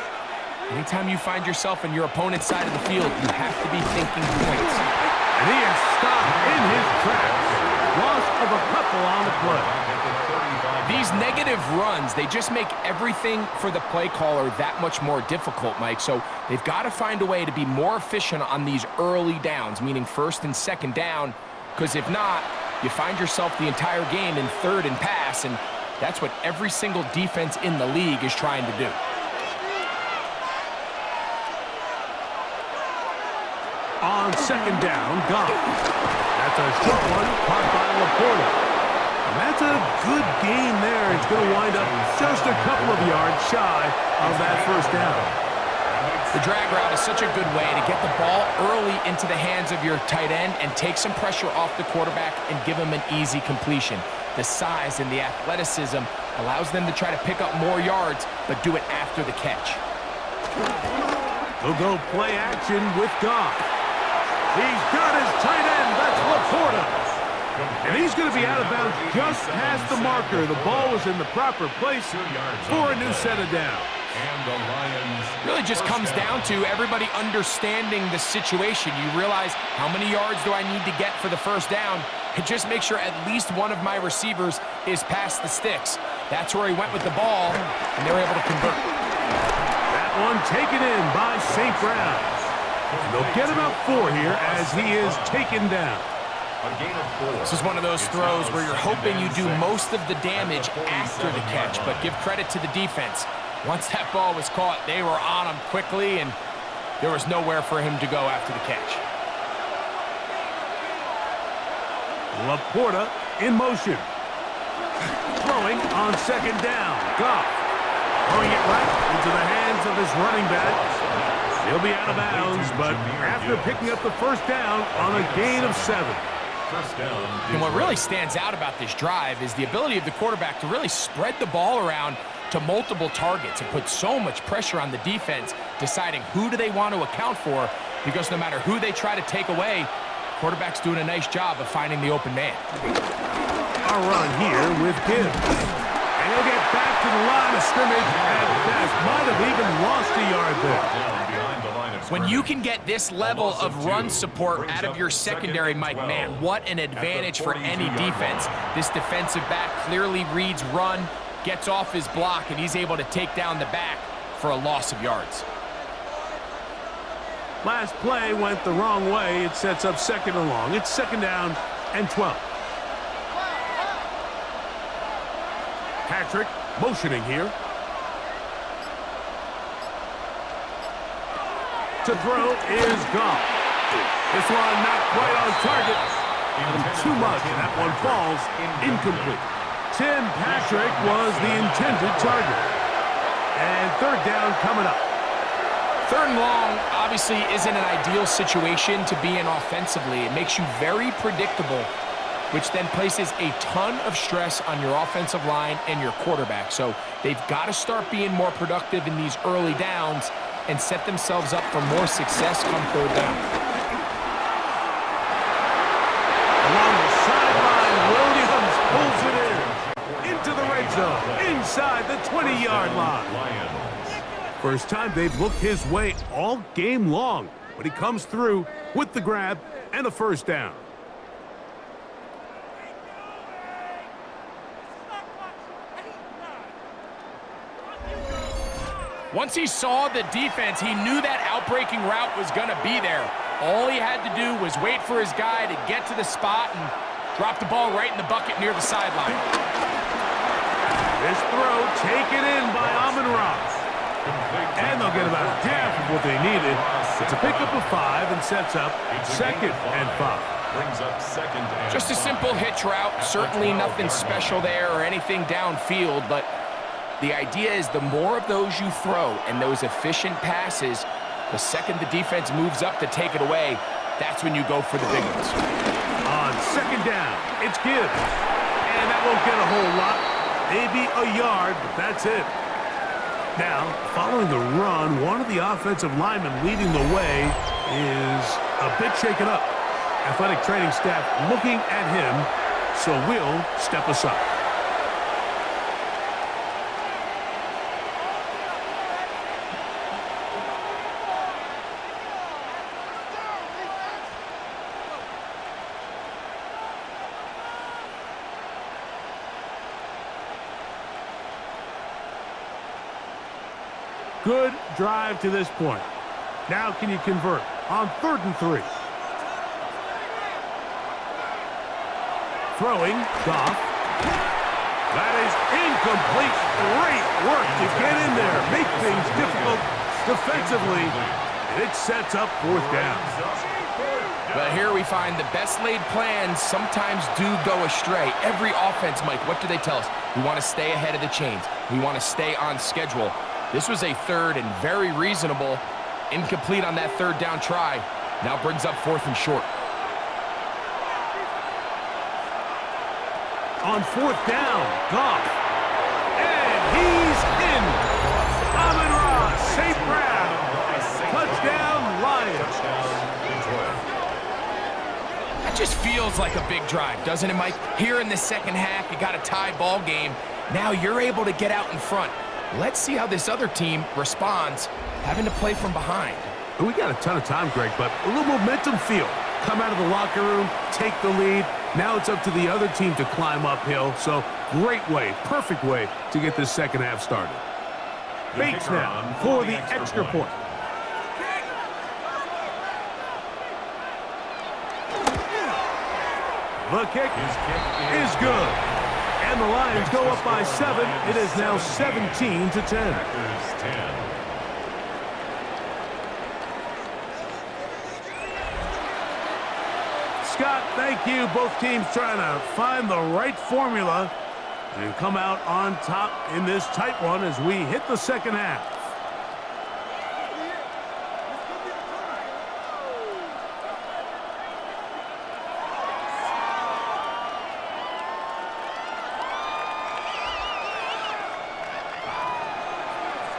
Anytime you find yourself on your opponent's side of the field, you have to be thinking points. And he is stopped in his tracks. Loss of a couple on the play. These negative runs, they just make everything for the play caller that much more difficult, Mike. So they've got to find a way to be more efficient on these early downs, meaning first and second down, because if not, you find yourself the entire game in third and pass, and that's what every single defense in the league is trying to do. On second down, Goff. That's a short one caught by Laporta. And that's a good gain there. It's going to wind up just a couple of yards shy of that first down. The drag route is such a good way to get the ball early into the hands of your tight end and take some pressure off the quarterback and give him an easy completion. The size and the athleticism allows them to try to pick up more yards, but do it after the catch. They'll go play action with Goff. He's got his tight end. That's Laporta. And he's going to be out of bounds just past the marker. The ball was in the proper place for a new set of downs. And the Lions. Really just comes down to everybody understanding the situation. You realize how many yards do I need to get for the first down, and just make sure at least one of my receivers is past the sticks. That's where he went with the ball, and they were able to convert. That one taken in by St. Brown. And they'll get about 4 here as he is taken down. A gain of 4. This is one of those throws where you're hoping you do most of the damage after the catch, but give credit to the defense. Once that ball was caught, they were on him quickly, and there was nowhere for him to go after the catch. Laporta in motion. Throwing on second down. Goff throwing it right into the hands of his running back. He'll be out of bounds, but after picking up the first down on a gain of 7. First down. And what really stands out about this drive is the ability of the quarterback to really spread the ball around to multiple targets and put so much pressure on the defense, deciding who do they want to account for, because no matter who they try to take away, the quarterback's doing a nice job of finding the open man. A run here with Gibbs. And he'll get back to the line of scrimmage at best. Might have even lost a yard there. When you can get this level of run support out of your secondary, Mike, man, what an advantage for any defense. This defensive back clearly reads run, gets off his block, and he's able to take down the back for a loss of yards. Last play went the wrong way. It sets up second and long. It's second down and 12. Patrick motioning here. To throw is Goff. This one not quite on target. And too much, and that one falls incomplete. Tim Patrick was the intended target. And third down coming up. Third and long obviously isn't an ideal situation to be in offensively. It makes you very predictable, which then places a ton of stress on your offensive line and your quarterback. So they've got to start being more productive in these early downs and set themselves up for more success come third down. Along the sideline, Williams pulls it in. Into the red zone, inside the 20-yard line. First time they've looked his way all game long, but he comes through with the grab and a first down. Once he saw the defense, he knew that outbreaking route was going to be there. All he had to do was wait for his guy to get to the spot and drop the ball right in the bucket near the sideline. This throw taken in by Amon-Ra. And they'll get about half of what they needed. It's a pickup of 5 and sets up 2nd and 5. Brings up 2nd and Just a simple hitch route. Certainly nothing special there or anything downfield, but the idea is the more of those you throw and those efficient passes, the second the defense moves up to take it away, that's when you go for the big ones. On 2nd down, it's Gibbs. And that won't get a whole lot. Maybe a yard, but that's it. Now, following the run, one of the offensive linemen leading the way is a bit shaken up. Athletic training staff looking at him, so we'll step aside. Good drive to this point. Now can you convert on 3rd and 3? Throwing, Goff. That is incomplete. Great work to get in there. Make things difficult defensively. It sets up 4th down. But here we find the best laid plans sometimes do go astray. Every offense, Mike, what do they tell us? We want to stay ahead of the chains. We want to stay on schedule. This was a 3rd and very reasonable. Incomplete on that 3rd down try. Now brings up 4th and short. On 4th down, Goff. And he's in. Amon-Ra, St. Brown. Touchdown, Lions. That just feels like a big drive, doesn't it, Mike? Here in the 2nd half, you got a tie ball game. Now you're able to get out in front. Let's see how this other team responds, having to play from behind. We got a ton of time, Greg, but a little momentum feel. Come out of the locker room, take the lead. Now it's up to the other team to climb uphill. So great way, perfect way to get this 2nd half started. Bates now for the extra point. The kick is good. And the Lions go up by 7. It is now 17-10. Packers 10. Scott, thank you. Both teams trying to find the right formula and come out on top in this tight one as we hit the 2nd half.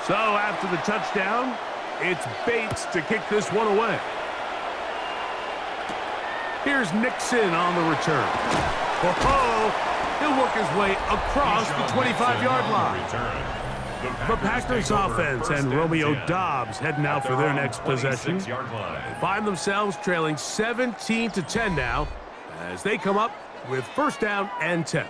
So after the touchdown, it's Bates to kick this one away. Here's Nixon on the return. He'll work his way across the 25-yard line. The Packers offense and Romeo Doubs heading out for their next possession. They find themselves trailing 17-10 now as they come up with 1st down and 10.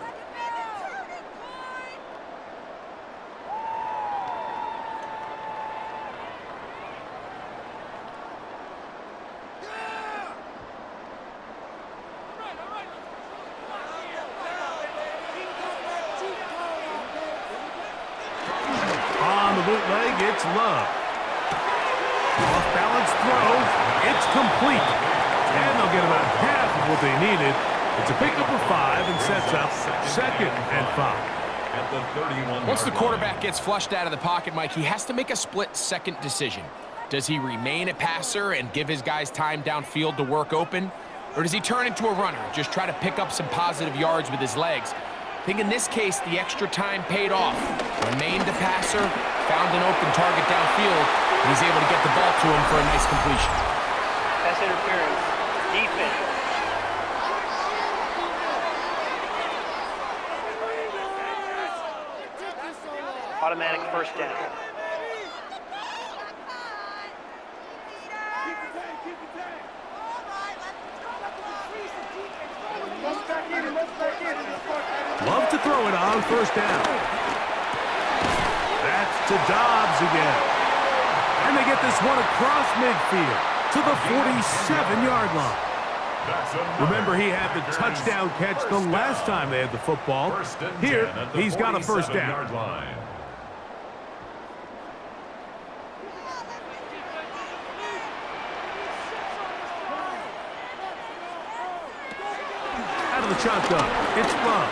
Bootleg, it's Love. Off-balance throw, it's complete. And they'll get about half of what they needed. It's a pickup of 5 and sets up 2nd and 5. Once the quarterback gets flushed out of the pocket, Mike, he has to make a split-second decision. Does he remain a passer and give his guys time downfield to work open? Or does he turn into a runner, just try to pick up some positive yards with his legs? I think in this case, the extra time paid off. Remained a passer, found an open target downfield, and he's able to get the ball to him for a nice completion. Pass interference. Defense. Automatic 1st down. Love to throw it on 1st down. That's to Doubs again. And they get this one across midfield to the 47-yard line. Remember, he had the touchdown catch the last time they had the football. Here, he's got a first down. Out of the shotgun, it's Love.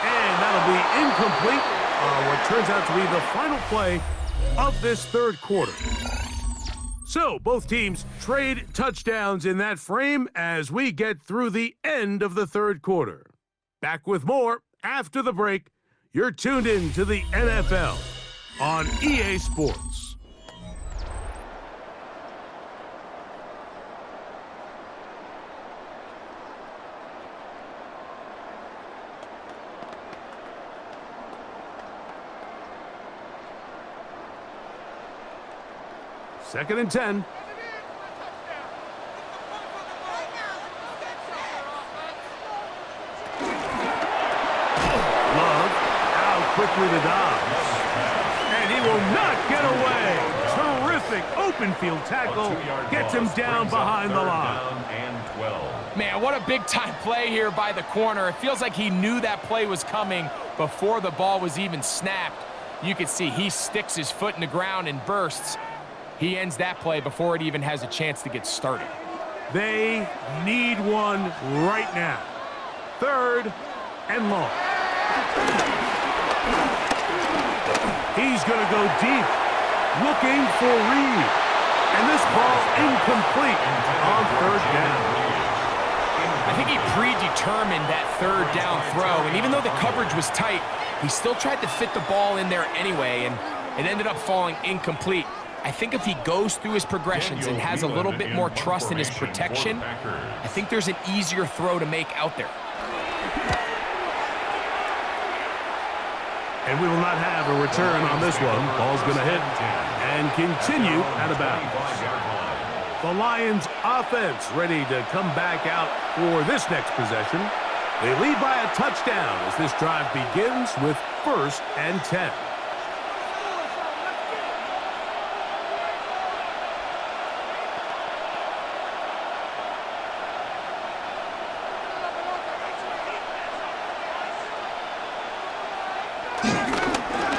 And that'll be incomplete on what turns out to be the final play of this third quarter. So, both teams trade touchdowns in that frame as we get through the end of the third quarter. Back with more after the break. You're tuned in to the NFL on EA Sports. Second and 10. Love out quickly to Dobbs. And he will not get away. Terrific open field tackle. Gets him down behind the line. Man, what a big-time play here by the corner. It feels like he knew that play was coming before the ball was even snapped. You can see he sticks his foot in the ground and bursts. He ends that play before it even has a chance to get started. They need one right now. Third and long. He's going to go deep, looking for Reed. And this ball incomplete on third down. I think he predetermined that third down throw, and even though the coverage was tight, he still tried to fit the ball in there anyway, and it ended up falling incomplete. I think if he goes through his progressions and has a little bit more trust in his protection, I think there's an easier throw to make out there. And we will not have a return on this one. Ball's going to hit and continue out of bounds. The Lions offense ready to come back out for this next possession. They lead by a touchdown as this drive begins with 1st and 10.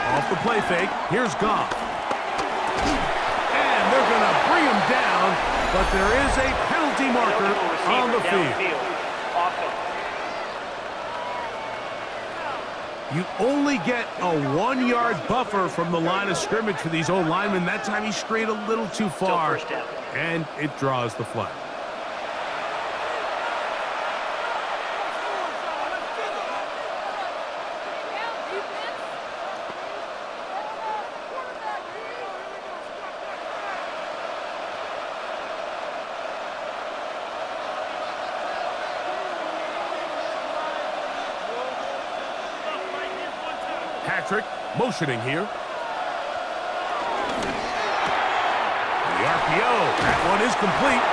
Off the play fake, here's Goff. And they're going to bring him down, but there is a penalty marker on the field. You only get a 1-yard buffer from the line of scrimmage for these old linemen. That time he strayed a little too far, and it draws the flag. Patrick motioning here. The RPO, that one is complete.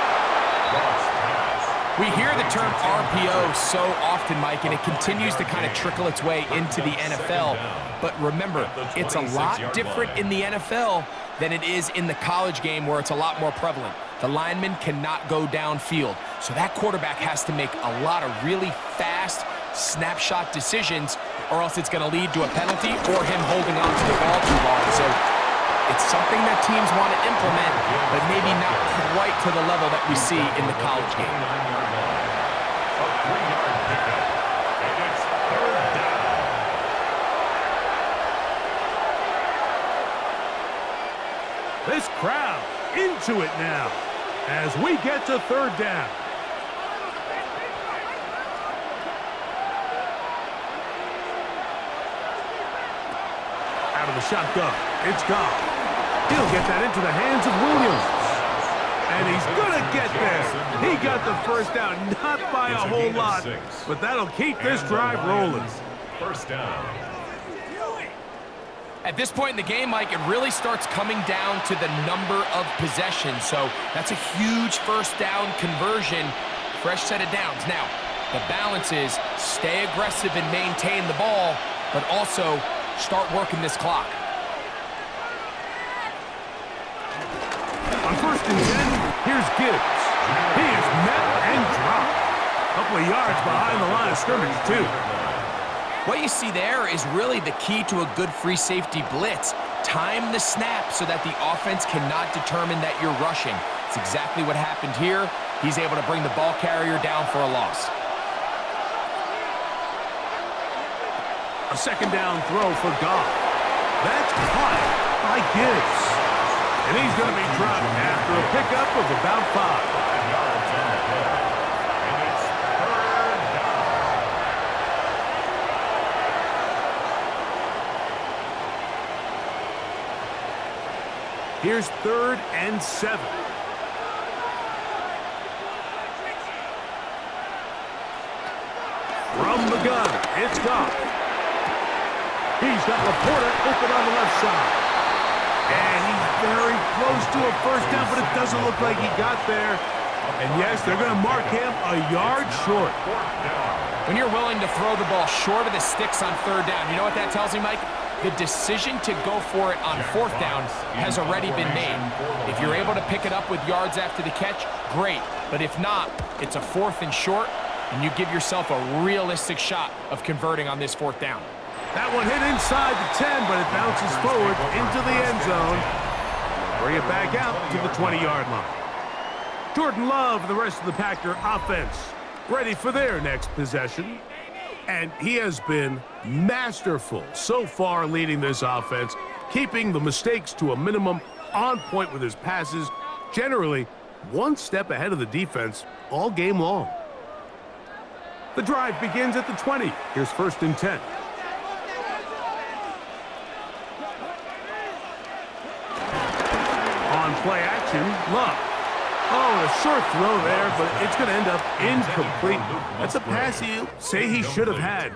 We hear the term RPO so often, Mike, and it continues to kind of trickle its way into the NFL. But remember, it's a lot different in the NFL than it is in the college game where it's a lot more prevalent. The lineman cannot go downfield, so that quarterback has to make a lot of really fast snapshot decisions, or else it's going to lead to a penalty or him holding on to the ball too long. So it's something that teams want to implement, but maybe not quite to the level that we see in the college game. A 3-yard pickup, and it's 3rd down. This crowd into it now as we get to 3rd down. Out of the shotgun, it's Goff. He'll get that into the hands of Williams. And he's going to get there. He got the first down, not by a whole lot, but that'll keep this drive rolling. 1st down. At this point in the game, Mike, it really starts coming down to the number of possessions. So that's a huge 1st down conversion, fresh set of downs. Now, the balance is stay aggressive and maintain the ball, but also start working this clock. On 1st and 10, here's Gibbs. He is met and dropped. yards behind the line of scrimmage, too. What you see there is really the key to a good free safety blitz. Time the snap so that the offense cannot determine that you're rushing. It's exactly what happened here. He's able to bring the ball carrier down for a loss. A second down throw for Goff. That's caught by Gibbs. And he's going to be dropped after a pickup of about 5. 5 yards on the play. And it's third down. Here's 3rd and 7. From the gun, it's Goff. He's got Laporta open on the left side. And he's very close to a first down, but it doesn't look like he got there. And yes, they're going to mark him a yard short. When you're willing to throw the ball short of the sticks on 3rd down, you know what that tells me, Mike? The decision to go for it on 4th down has already been made. If you're able to pick it up with yards after the catch, great. But if not, it's a 4th and short, and you give yourself a realistic shot of converting on this 4th down. That one hit inside the 10, but it bounces forward into the end zone. Bring it back out to the 20-yard line. Jordan Love and the rest of the Packer offense ready for their next possession. And he has been masterful so far leading this offense, keeping the mistakes to a minimum, on point with his passes, generally one step ahead of the defense all game long. The drive begins at the 20. Here's 1st and 10. On play action, Love. Oh, a short throw there, but it's going to end up incomplete. That's a pass you say he should have had.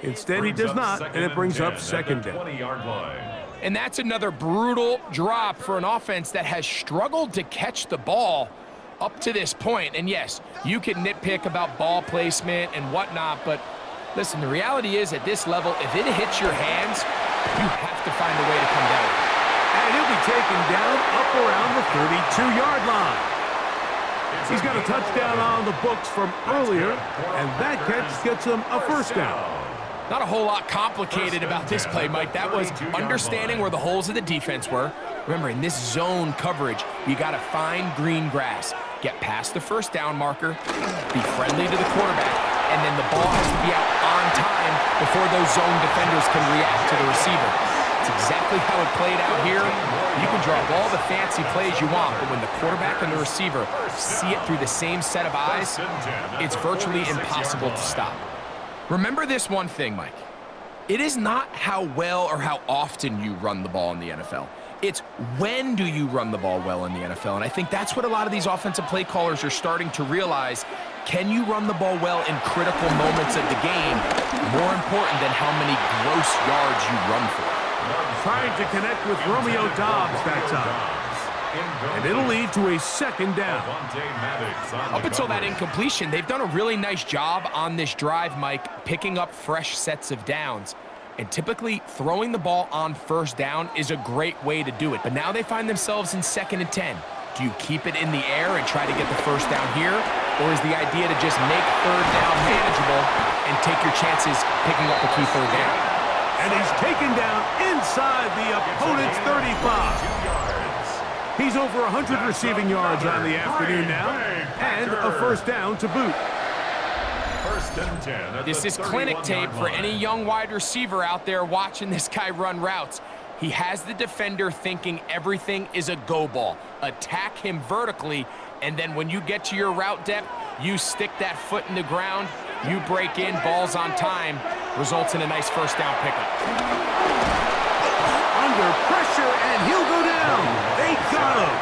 Instead, he does not, and it brings up 2nd down. 20-yard line. And that's another brutal drop for an offense that has struggled to catch the ball up to this point. And yes, you can nitpick about ball placement and whatnot, but listen, the reality is at this level, if it hits your hands, you have to find a way to come down. And he'll be taken down up around the 32-yard line. He's got a touchdown on the books from earlier, and that catch gets him a 1st down. Not a whole lot complicated about this play, Mike. That was understanding where the holes of the defense were. Remember, in this zone coverage, you got to find green grass. Get past the 1st down marker, be friendly to the quarterback, and then the ball has to be out on time before those zone defenders can react to the receiver. It's exactly how it played out here. You can draw up all the fancy plays you want, but when the quarterback and the receiver see it through the same set of eyes, it's virtually impossible to stop. Remember this one thing, Mike. It is not how well or how often you run the ball in the NFL. It's when do you run the ball well in the NFL, and I think that's what a lot of these offensive play callers are starting to realize. Can you run the ball well in critical moments of the game, more important than how many gross yards you run for? Trying to connect with Romeo Doubs that time. And it'll lead to a 2nd down. Up until that incompletion, they've done a really nice job on this drive, Mike, picking up fresh sets of downs. And typically, throwing the ball on 1st down is a great way to do it. But now they find themselves in 2nd and 10. Do you keep it in the air and try to get the 1st down here? Or is the idea to just make 3rd down manageable and take your chances picking up a key 3rd down? And he's taken down inside the opponent's 35. He's over 100 receiving yards on the afternoon now, and a 1st down to boot. 1st and 10. This is clinic tape for any young wide receiver out there watching this guy run routes. He has the defender thinking everything is a go ball. Attack him vertically, and then when you get to your route depth, you stick that foot in the ground, you break in, balls on time, results in a nice 1st down pickup. Under pressure, and he'll go down. They got him.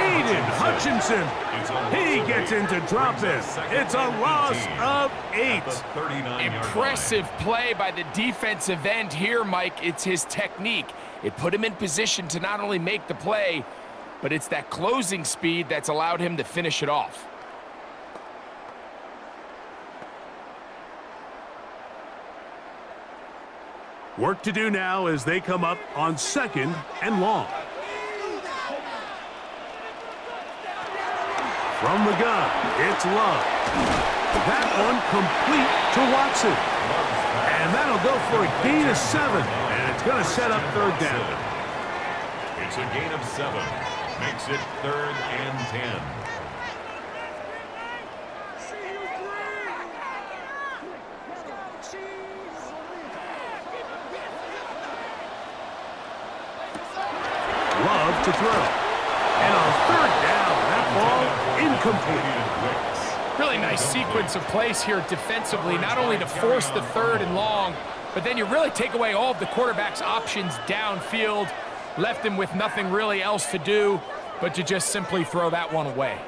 Aiden Hutchinson. He gets into drop it. It's a loss of 8. Impressive play by the defensive end here, Mike. It's his technique. It put him in position to not only make the play, but it's that closing speed that's allowed him to finish it off. Work to do now as they come up on 2nd and long. From the gun, it's Love. That one complete to Watson. And that'll go for a gain of 7. And it's going to set up third down. It's a gain of 7. Makes it 3rd and 10. Love to throw. And on third down, that ball incomplete. Really nice sequence of plays here defensively, not only to force the 3rd and long, but then you really take away all of the quarterback's options downfield, left him with nothing really else to do but to just simply throw that one away.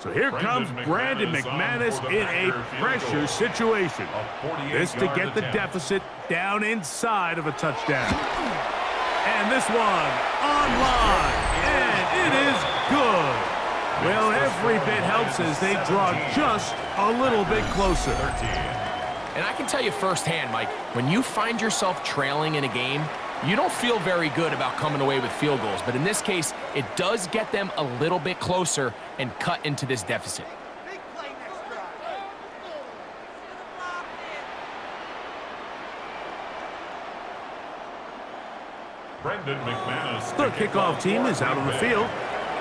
So here comes Brandon McManus in a pressure situation. This to get the deficit down inside of a touchdown. And this one online, and it is good. Well, every bit helps as they draw just a little bit closer. And I can tell you firsthand, Mike, when you find yourself trailing in a game, you don't feel very good about coming away with field goals. But in this case, it does get them a little bit closer and cut into this deficit. Brendan McManus. The kickoff team is out on the field,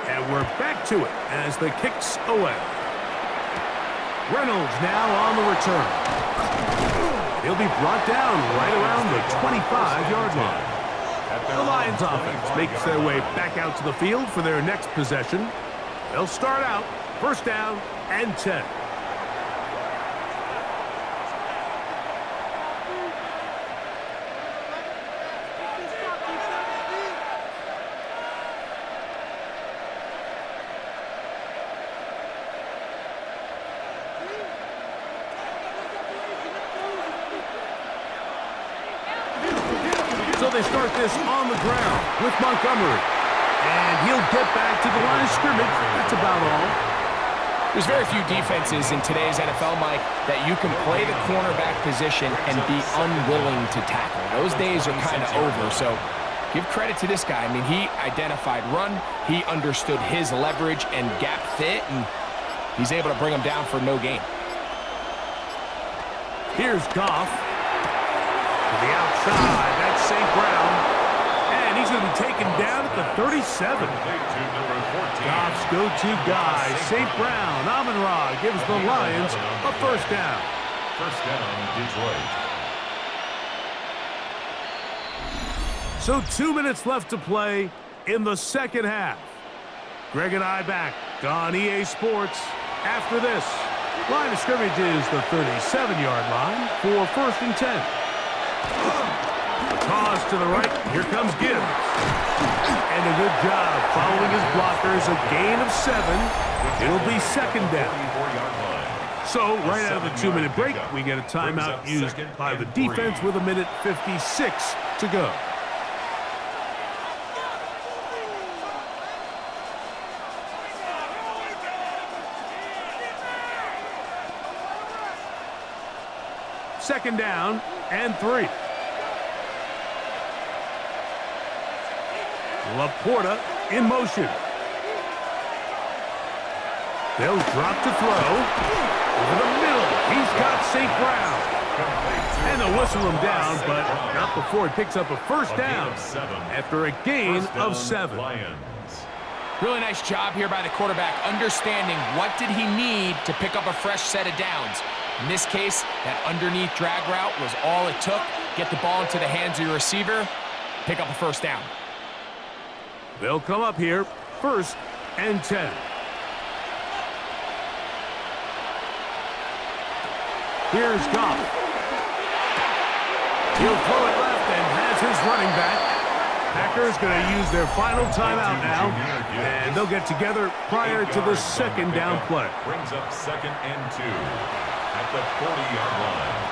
and we're back to it as the kick's away. Reynolds now on the return. He'll be brought down right around the 25-yard line. The Lions offense makes their way back out to the field for their next possession. They'll start out 1st down and 10. So they start this on the ground with Montgomery. And he'll get back to the line of scrimmage. That's about all. There's very few defenses in today's NFL, Mike, that you can play the cornerback position and be unwilling to tackle. Those days are kind of over, so give credit to this guy. I mean, he identified run, he understood his leverage and gap fit, and he's able to bring him down for no gain. Here's Goff. To the outside, that's St. Brown. And he's going to be taken down at the 37. Goff's go-to guy, St. Brown. Amon-Ra gives the Lions a 1st down. 1st down, Detroit. So 2 minutes left to play in the 2nd half. Greg and I back on EA Sports after this. Line of scrimmage is the 37-yard line for 1st and 10. Toss to the right. Here comes Gibbs. And a good job following his blockers. A gain of 7. It'll be 2nd down. So right out of the 2-minute break, we get a timeout used by the defense with 1:56 to go. Second down and 3. Laporta in motion. They'll drop to throw. Over the middle, he's got St. Brown. And they'll whistle him down, but not before he picks up a 1st down after a gain of 7. Really nice job here by the quarterback, understanding what did he need to pick up a fresh set of downs. In this case, that underneath drag route was all it took. Get the ball into the hands of your receiver, pick up a 1st down. They'll come up here, 1st and 10. Here's Goff. He'll throw it left and has his running back. Packers going to use their final timeout now, and they'll get together prior to the 2nd down play. Brings up 2nd and 2 at the 40-yard line.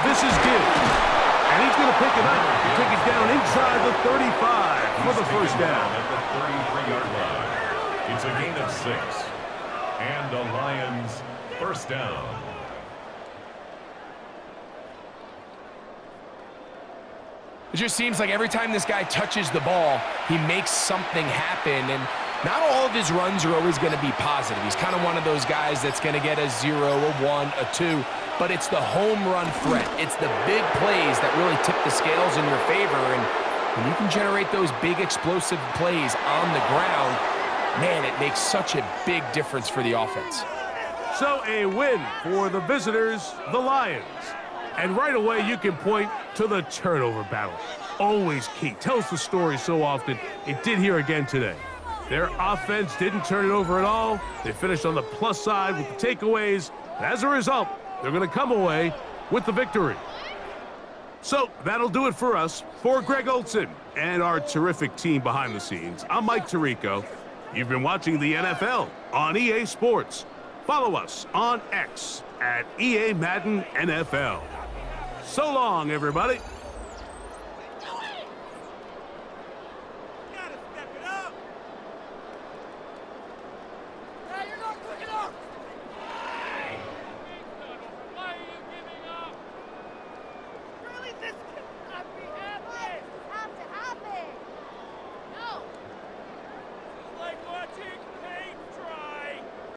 This is Gibbs. And he's going to pick it up and take it down inside the 35 for the first down. At the 33-yard line. It's a gain of 6. And the Lions first down. It just seems like every time this guy touches the ball, he makes something happen. And not all of his runs are always going to be positive. He's kind of one of those guys that's going to get a 0, a 1, a 2. But it's the home run threat. It's the big plays that really tip the scales in your favor. And when you can generate those big explosive plays on the ground, man, it makes such a big difference for the offense. So a win for the visitors, the Lions. And right away, you can point to the turnover battle. Always key. Tells the story so often. It did here again today. Their offense didn't turn it over at all. They finished on the plus side with the takeaways. And as a result, they're going to come away with the victory. So that'll do it for us. For Greg Olson and our terrific team behind the scenes, I'm Mike Tirico. You've been watching the NFL on EA Sports. Follow us on X at EA Madden NFL. So long, everybody.